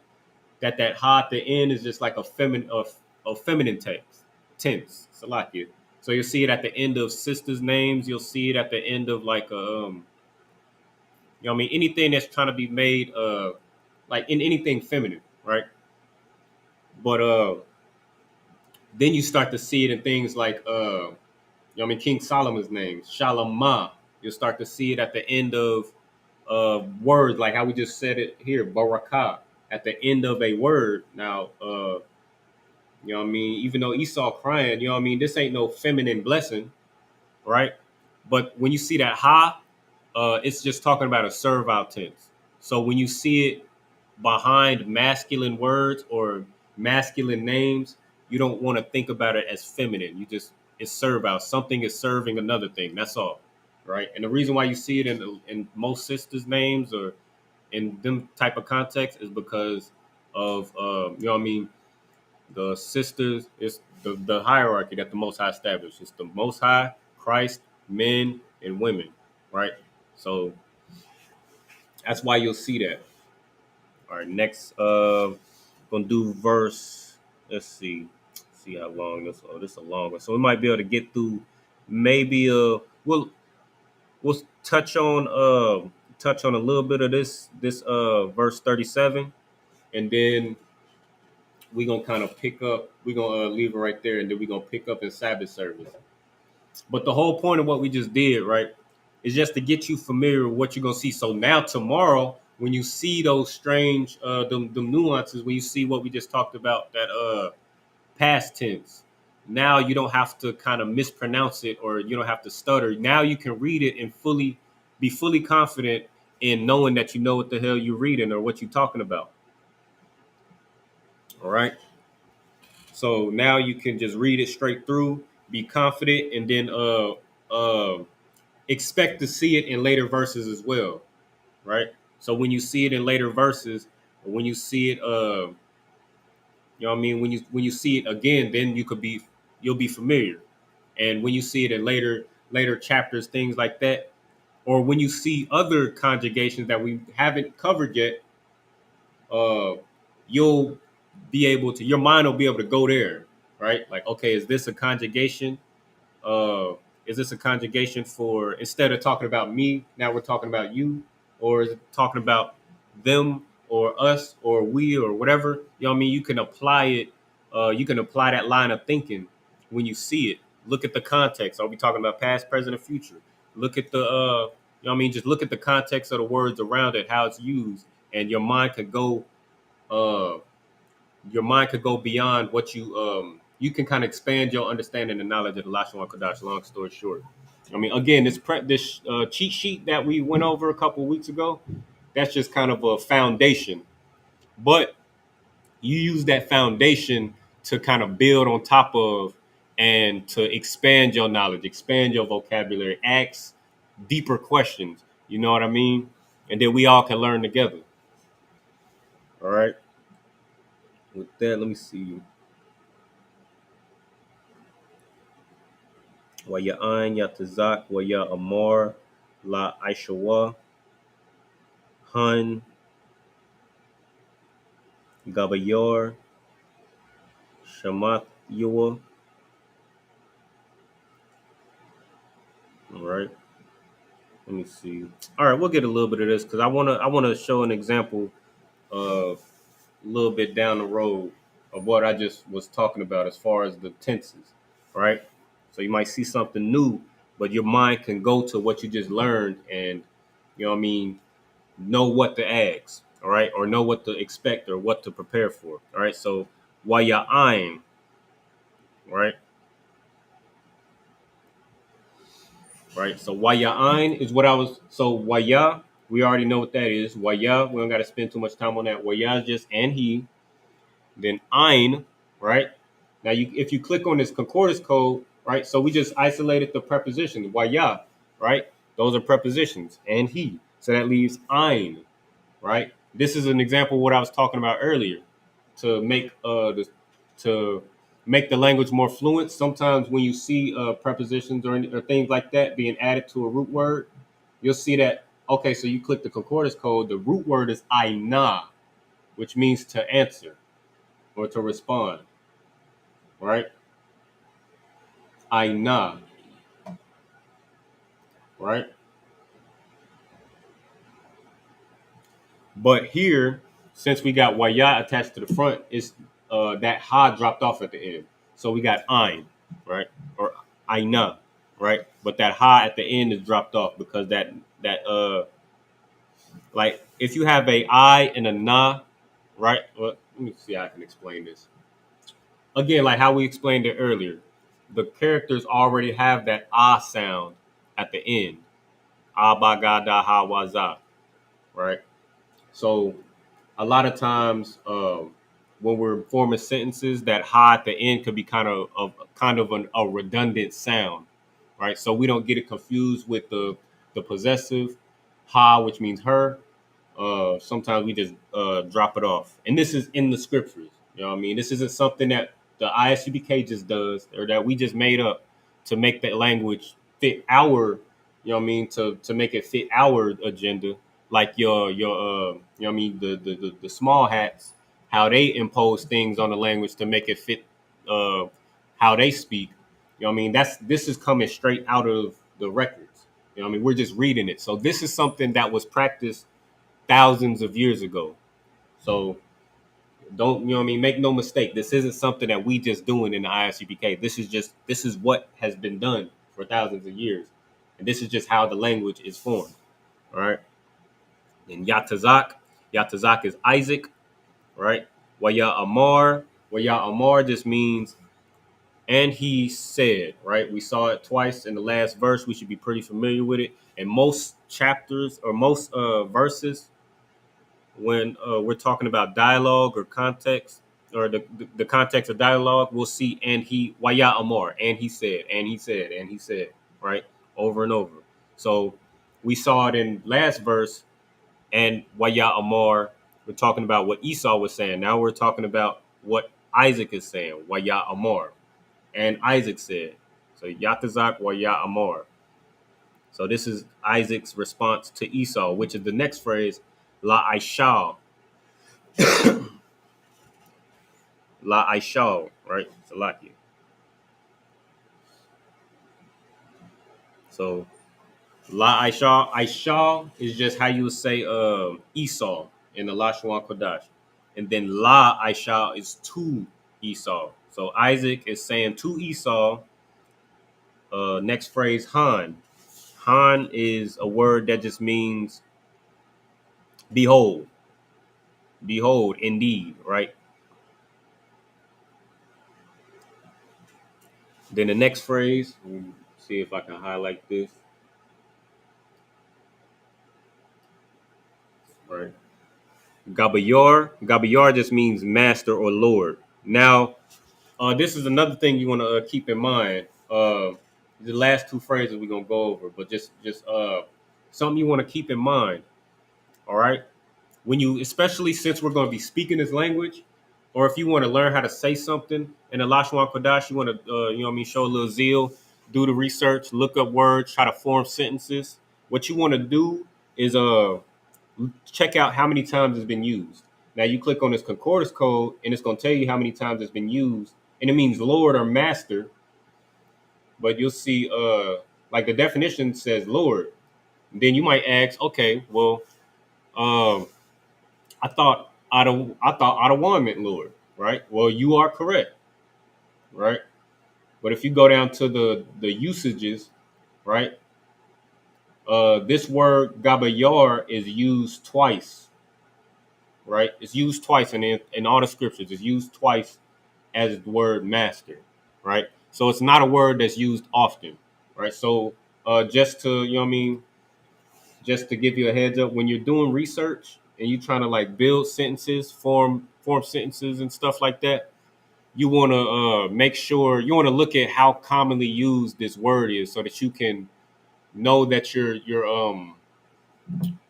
that ha at the end is just like a feminine tense. Salakia. So you'll see it at the end of sisters' names. You'll see it at the end of like you know what I mean, anything that's trying to be made like in anything feminine, right? But then you start to see it in things like you know what I mean, King Solomon's name, Shalamah. You'll start to see it at the end of words, like how we just said it here, Barakah, at the end of a word. Now, you You know what I mean? Even though Esau crying, you know what I mean? This ain't no feminine blessing, right? But when you see that ha, it's just talking about a servile tense. So when you see it behind masculine words or masculine names, you don't want to think about it as feminine. You just, it's servile. Something is serving another thing. That's all, right? And the reason why you see it in most sisters' names or in them type of context is because of you know what I mean. The sisters is the hierarchy that the Most High established. It's the Most High, Christ, men, and women, right? So that's why you'll see that. All right, next, gonna do verse. Let's see how long this. Oh, this is a long one, so we might be able to get through. Maybe we'll touch on a little bit of this verse 37, and then we gonna kind of pick up. We gonna leave it right there, and then we gonna pick up in Sabbath service. But the whole point of what we just did, right, is just to get you familiar with what you're gonna see. So now tomorrow, when you see those strange them nuances, when you see what we just talked about, that past tense, now you don't have to kind of mispronounce it or you don't have to stutter. Now you can read it and be fully confident in knowing that you know what the hell you're reading or what you're talking about. All right. So now you can just read it straight through, be confident, and then expect to see it in later verses as well, right? So when you see it in later verses, or when you see it, you know what I mean, when you see it again, then you'll be familiar. And when you see it in later chapters, things like that, or when you see other conjugations that we haven't covered yet, uh, you'll be able to, your mind will be able to go there, right? Like, okay, is this a conjugation? Uh, is this a conjugation for, instead of talking about me, now we're talking about you, or is it talking about them or us or we or whatever? You know what I mean? You can apply it. You can apply that line of thinking when you see it. Look at the context. Are we talking about past, present, or future? Look at the, you know what I mean? Just look at the context of the words around it, how it's used, and uh, your mind could go beyond what you can kind of expand your understanding and knowledge of the Lashawan Qadash. Long story short, I mean, again, this cheat sheet that we went over a couple of weeks ago, that's just kind of a foundation, but you use that foundation to kind of build on top of and to expand your knowledge, expand your vocabulary, ask deeper questions. You know what I mean? And then we all can learn together. All right. With that, let me see. Waya Ain, Ya Tazak, Waya Amar, La Aishawa, Hun, Gabayor, Shamath Yua. All right. Let me see. All right, we'll get a little bit of this because I wanna show an example of a little bit down the road of what I just was talking about as far as the tenses. Right. So you might see something new, but your mind can go to what you just learned and you know what I mean, know what to ask, all right, or know what to expect or what to prepare for. All right. So waya'ain, right? Right. So waya'ain is what I was. So waya, we already know what that is. Waya, we don't got to spend too much time on that. Waya is just and he. Then ain, right? Now if you click on this concordance code, right? So we just isolated the preposition waya, right? Those are prepositions and he. So that leaves ain, right? This is an example of what I was talking about earlier. To make to make the language more fluent. Sometimes when you see prepositions or things like that being added to a root word, you'll see that, okay, so you click the concordance code, the root word is aina, which means to answer or to respond, right? Aina, right? But here, since we got waya attached to the front, it's that ha dropped off at the end. So we got ein, right? Or aina, right? But that ha at the end is dropped off because that like if you have a I and a na, right? Well, let me see how I can explain this. again, like how we explained it earlier, the characters already have that ah sound at the end. Ah ba ga da ha wa za, right? So a lot of times when we're forming sentences, that ha at the end could be a redundant sound, right? So we don't get it confused with the possessive ha, which means her. Sometimes we just drop it off, and this is in the scriptures. You know what I mean? This isn't something that the ISUPK just does or that we just made up to make the language fit our, you know what I mean, to make it fit our agenda. Like your you know what I mean, the small hats, how they impose things on the language to make it fit uh how they speak. You know what I mean? This is coming straight out of the records. You know what I mean? We're just reading it. So this is something that was practiced thousands of years ago. So don't, you know what I mean, make no mistake. This isn't something that we just doing in the ISUPK. This is what has been done for thousands of years. And this is just how the language is formed. All right. And Yatazak is Isaac, right? Waya Amar just means and he said, right? We saw it twice in the last verse. We should be pretty familiar with it. And most chapters or most verses when we're talking about dialogue or context or the context of dialogue, we'll see and he waya amor and he said and he said and he said, right, over and over. So we saw it in last verse and waya amor. We're talking about what Esau was saying. Now we're talking about what Isaac is saying, waya amor, and Isaac said. So yatazak waya amor. So this is Isaac's response to Esau, which is the next phrase, la aishal. La Aishal, right? Salaki. So La Aishal, Aishal is just how you would say Esau in the Lashawan Qadash. And then La Aishal is to Esau. So Isaac is saying to Esau, next phrase, Han. Han is a word that just means behold. Behold, indeed, right? Then the next phrase, let me see if I can highlight this. Right. Gabayar just means master or lord. Now, this is another thing you want to keep in mind. The last two phrases we're gonna go over, but just something you want to keep in mind. All right, when you, especially since we're going to be speaking this language, or if you want to learn how to say something in the Lashawan Kodash, you want to, you know what I mean, show a little zeal, do the research, look up words, try to form sentences. What you want to do is check out how many times it's been used. Now you click on this concordance code and it's going to tell you how many times it's been used, and it means Lord or Master. But you'll see, like the definition says Lord. Then you might ask, okay, well, um, I thought Ottawa meant Lord, right? Well, you are correct, right? But if you go down to the usages, right? This word gabayar is used twice, right? It's used twice in all the scriptures. It's used twice as the word master, right? So it's not a word that's used often, right? So just to, you know what I mean, just to give you a heads up, when you're doing research and you're trying to like build sentences, form sentences and stuff like that, you want to make sure, you want to look at how commonly used this word is so that you can know that you're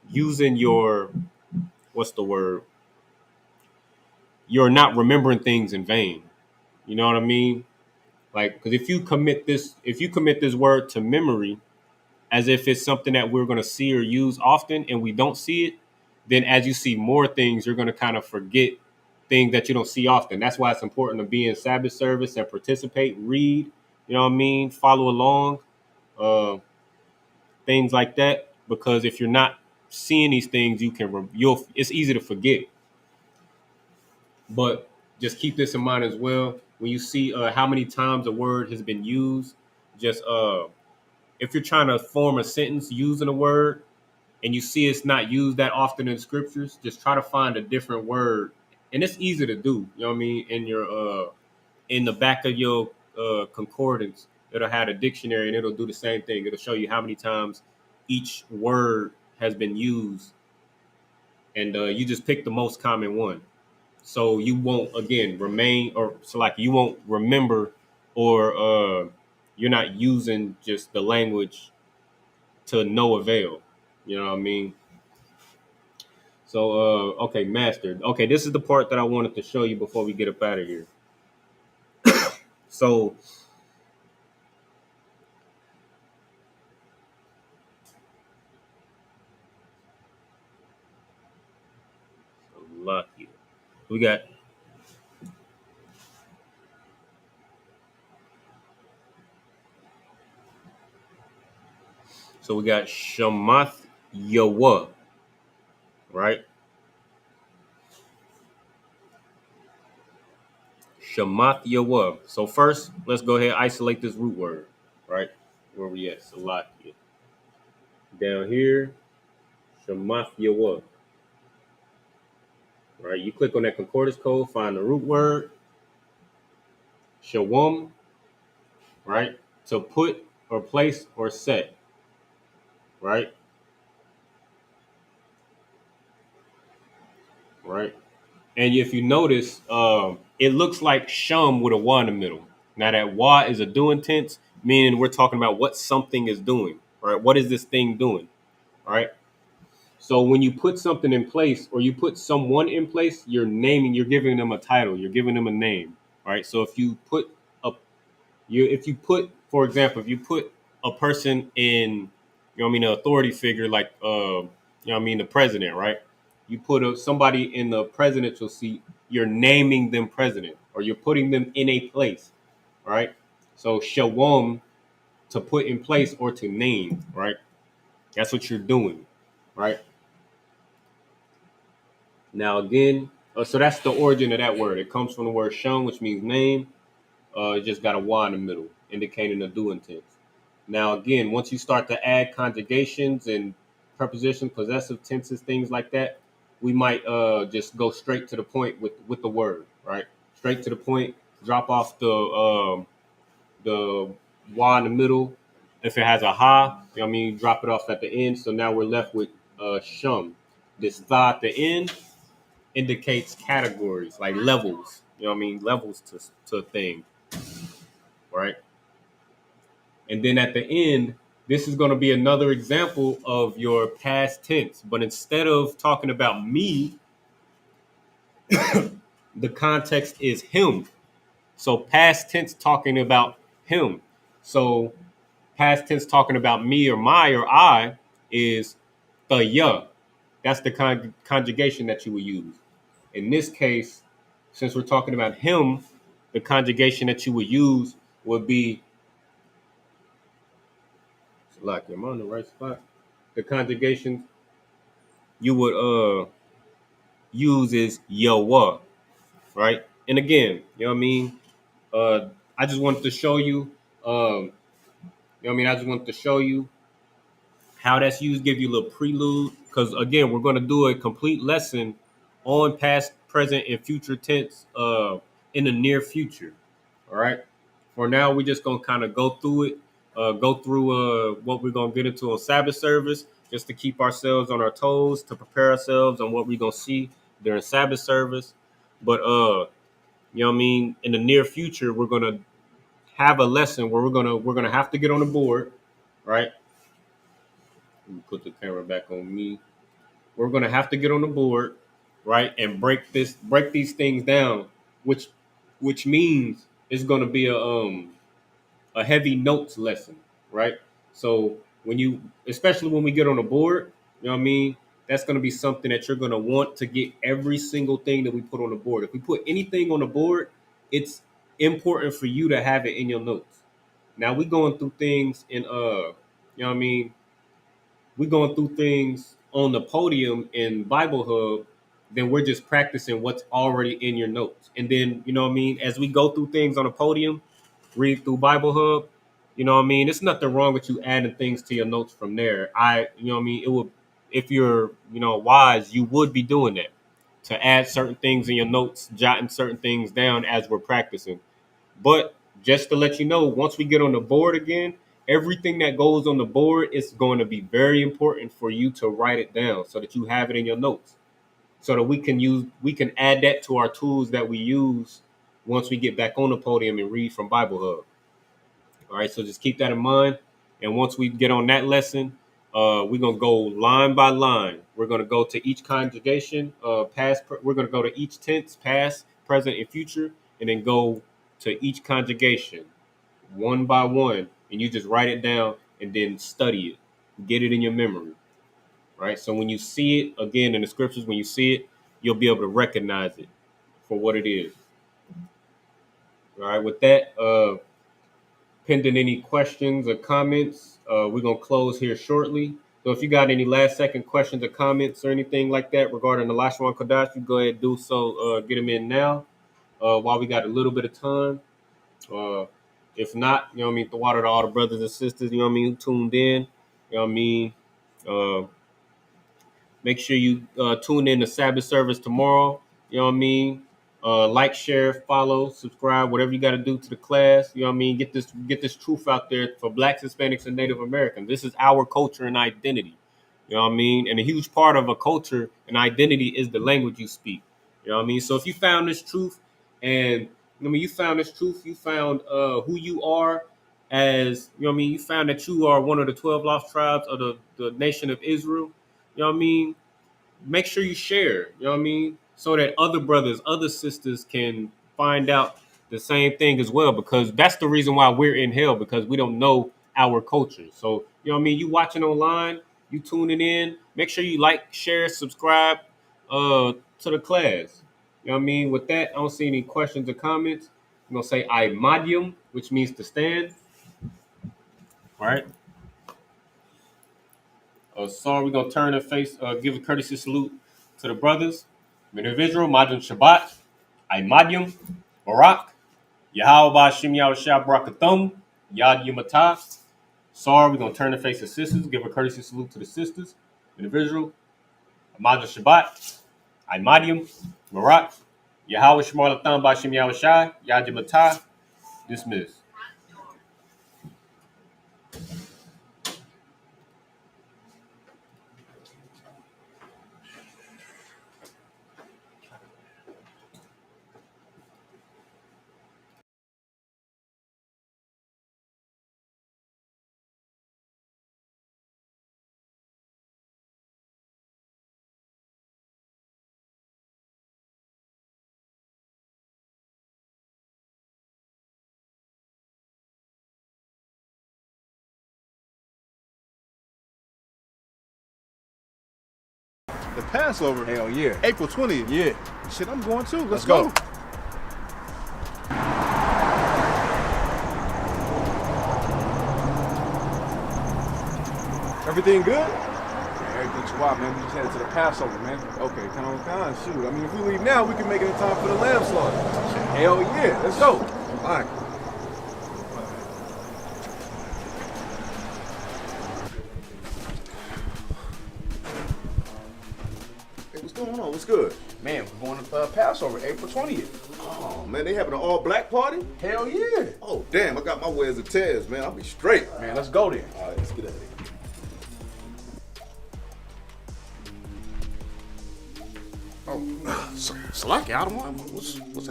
using your, what's the word, you're not remembering things in vain. You know what I mean? Like, because if you commit this word to memory as if it's something that we're going to see or use often and we don't see it, then as you see more things, you're going to kind of forget things that you don't see often. That's why it's important to be in Sabbath service and participate, read, you know what I mean, follow along, uh, things like that. Because if you're not seeing these things, it's easy to forget. But just keep this in mind as well. When you see how many times a word has been used, just if you're trying to form a sentence using a word and you see it's not used that often in scriptures, just try to find a different word. And it's easy to do, you know what I mean, in your in the back of your concordance, it'll have a dictionary and it'll do the same thing. It'll show you how many times each word has been used, and you just pick the most common one. So you won't again remain, or so like you won't remember, or you're not using just the language to no avail. You know what I mean? So okay, mastered. Okay, this is the part that I wanted to show you before we get up out of here. So lucky. We got Shamath Yawa, right? Shamath Yawa. So first, let's go ahead and isolate this root word, right? Where we at? Salakia. Down here, Shamath Yawa. Right? You click on that concordance code, find the root word, Shawam, right? To put or place or set, right? Right? And if you notice, it looks like shum with a wa in the middle. Now that wa is a doing tense, meaning we're talking about what something is doing, right? What is this thing doing, right? So when you put something in place or you put someone in place, you're giving them a title, you're giving them a name, right? So if you put a, if you put, for example, if you put a person in, you know what I mean, an authority figure like, you know what I mean, the president, right? You put somebody in the presidential seat, you're naming them president or you're putting them in a place, right? So shawam, to put in place or to name, right? That's what you're doing, right? Now again, so that's the origin of that word. It comes from the word shun, which means name. It just got a y in the middle, indicating a doing tense. Now again, once you start to add conjugations and prepositions, possessive tenses, things like that, we might just go straight to the point with the word, right? Straight to the point. Drop off the y in the middle. If it has a ha, you know what I mean, drop it off at the end. So now we're left with shum. This tha at the end indicates categories, like levels. You know what I mean? Levels to a thing, right? And then at the end, this is going to be another example of your past tense. But instead of talking about me, the context is him. So past tense talking about him. So past tense talking about me or my or I is the ya. That's the conjugation that you would use. In this case, since we're talking about him, the conjugation that you would use would be, like, am I on the right spot? The conjugation you would use is yawa, right? And again, you know what I mean? I just wanted to show you, you know what I mean? I just wanted to show you how that's used, give you a little prelude. Because again, we're going to do a complete lesson on past, present, and future tense in the near future. All right. For now, we're just going to kind of go through it, go through what we're going to get into on Sabbath service, just to keep ourselves on our toes, to prepare ourselves on what we're going to see during Sabbath service. But, you know what I mean? In the near future, we're going to have a lesson where we're gonna have to get on the board, right? Let me put the camera back on me. We're gonna have to get on the board, right, and break these things down, which means it's gonna be a heavy notes lesson, right? So especially when we get on the board, you know what I mean? That's gonna be something that you're gonna want to get every single thing that we put on the board. If we put anything on the board, it's important for you to have it in your notes. Now we going through things in you know what I mean? We going through things on the podium in Bible Hub, then we're just practicing what's already in your notes. And then, you know what I mean, as we go through things on the podium, read through Bible Hub, you know what I mean? It's nothing wrong with you adding things to your notes from there. You know what I mean? It would, if you're, you know, wise, you would be doing that, to add certain things in your notes, jotting certain things down as we're practicing. But just to let you know, once we get on the board again, everything that goes on the board is going to be very important for you to write it down so that you have it in your notes, so that we can add that to our tools that we use once we get back on the podium and read from Bible Hub. All right, so just keep that in mind. And once we get on that lesson, we're gonna go line by line. We're gonna go to each conjugation, we're gonna go to each tense, past, present, and future, and then go to each conjugation one by one, and you just write it down and then study it, get it in your memory. Right. So when you see it again in the scriptures, when you see it, you'll be able to recognize it for what it is. All right. With that, pending any questions or comments, we're going to close here shortly. So if you got any last second questions or comments or anything like that regarding the Lashawan Qadash, you go ahead and do so. Get them in now while we got a little bit of time. If not, you know what I mean, the water to all the brothers and sisters, you know what I mean, who tuned in, you know what I mean. Make sure you tune in to Sabbath service tomorrow. You know what I mean? Like, share, follow, subscribe, whatever you got to do to the class. You know what I mean? Get this truth out there for Blacks, Hispanics, and Native Americans. This is our culture and identity. You know what I mean? And a huge part of a culture and identity is the language you speak. You know what I mean? So if you found this truth and you found who you are as, you know what I mean? You found that you are one of the 12 lost tribes of the nation of Israel. You know what I mean? Make sure you share, you know what I mean? So that other brothers, other sisters can find out the same thing as well, because that's the reason why we're in hell, because we don't know our culture. So, you know what I mean? You watching online, you tuning in, make sure you like, share, subscribe to the class. You know what I mean? With that, I don't see any questions or comments. I'm going to say I madium, which means to stand. All right. Sorry, we're going to turn and face, give a courtesy salute to the brothers. Men of Israel, Madam Shabbat, Imadium, Barak, Yahweh Shem Yahushua Barakathum, Yad Yumata. Sorry, we're going to turn and face the sisters, give a courtesy salute to the sisters. Men of Israel, Madam Shabbat, Imadium, Barak, Yahweh Shemalatham Bashem Yahushua, Yad Yumata. Dismiss. The Passover. Hell yeah. April 20th. Yeah. Shit, I'm going too. Let's go. go. Everything good? Yeah, everything's wild, man. We just headed to the Passover, man. Okay, kind. Shoot. I mean, if we leave now, we can make it in time for the lamb slaughter. Hell yeah. Let's go. All right. Hey, what's going on? What's good? Man, we're going to Passover, April 20th. Oh, man, they having an all-black party? Hell yeah. Oh, damn, I got my wares of tears, man. I'll be straight. Man, let's go then. All right, let's get out of here. Salaki, I don't know.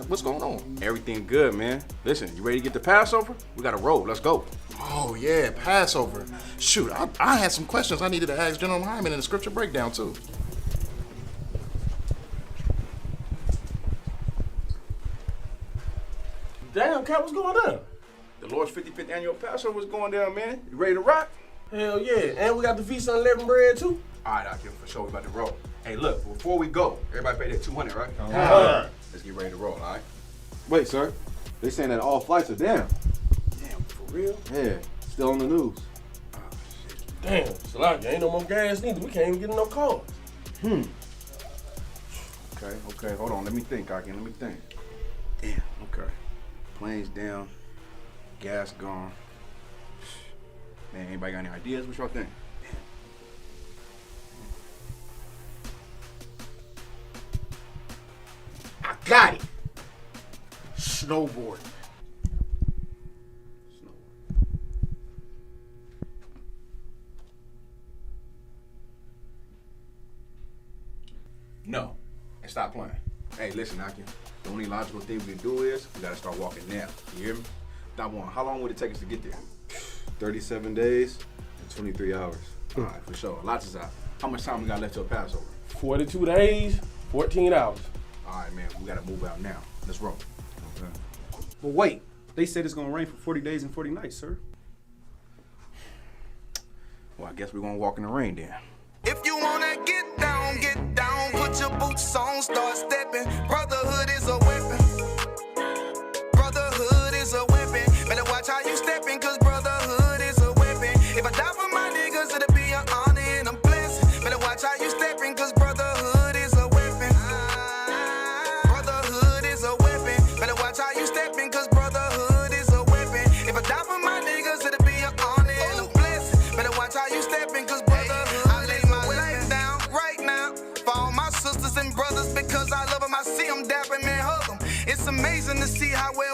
What's going on? Everything good, man. Listen, you ready to get the Passover? We got to roll. Let's go. Oh, yeah, Passover. Shoot, I had some questions I needed to ask General Hyman in the scripture breakdown, too. Damn, Cap, what's going on? The Lord's 55th annual Passover is going down, man. You ready to rock? Hell yeah. And we got the Feast on Unleavened Bread, too? All right, Akim, for sure. We about to roll. Hey, look, before we go, everybody pay that 200, right? Let's get ready to roll, all right? Wait, sir. They saying that all flights are down. Damn, for real? Yeah, still on the news. Damn, Salaki, ain't no more gas neither. We can't even get in no cars. Okay, hold on. Let me think, Akim. Let me think. Damn, okay. Planes down, gas gone. Man, anybody got any ideas? What y'all think? I got it. Snowboarding. No. And stop playing. Hey, listen, Akin. The only logical thing we can do is we gotta start walking now. You hear me? Now, one, how long would it take us to get there? 37 days and 23 hours. All right, for sure. Lots is out. How much time we got left till Passover? 42 days, 14 hours. All right, man. We gotta move out now. Let's roll. Okay. But wait, they said it's gonna rain for 40 days and 40 nights, sir. Well, I guess we're gonna walk in the rain then. If you wanna get down, put your boots on, start stepping. Brotherhood is a weapon. Brotherhood is a weapon. Better watch how you stepping, cause brotherhood is a weapon. If I die for my niggas, it'll be an honor and a blessing. Better watch how you stepping, cause brotherhood is a weapon. Brotherhood is a weapon. Better watch how you stepping, cause brotherhood is a weapon. If I die for my niggas, it'll be an honor and a blessing. Better watch how you stepping, cause brotherhood I lay my life down right now for all my sisters and brothers, because I love them. I see them, dap them and hug them. It's amazing to see how well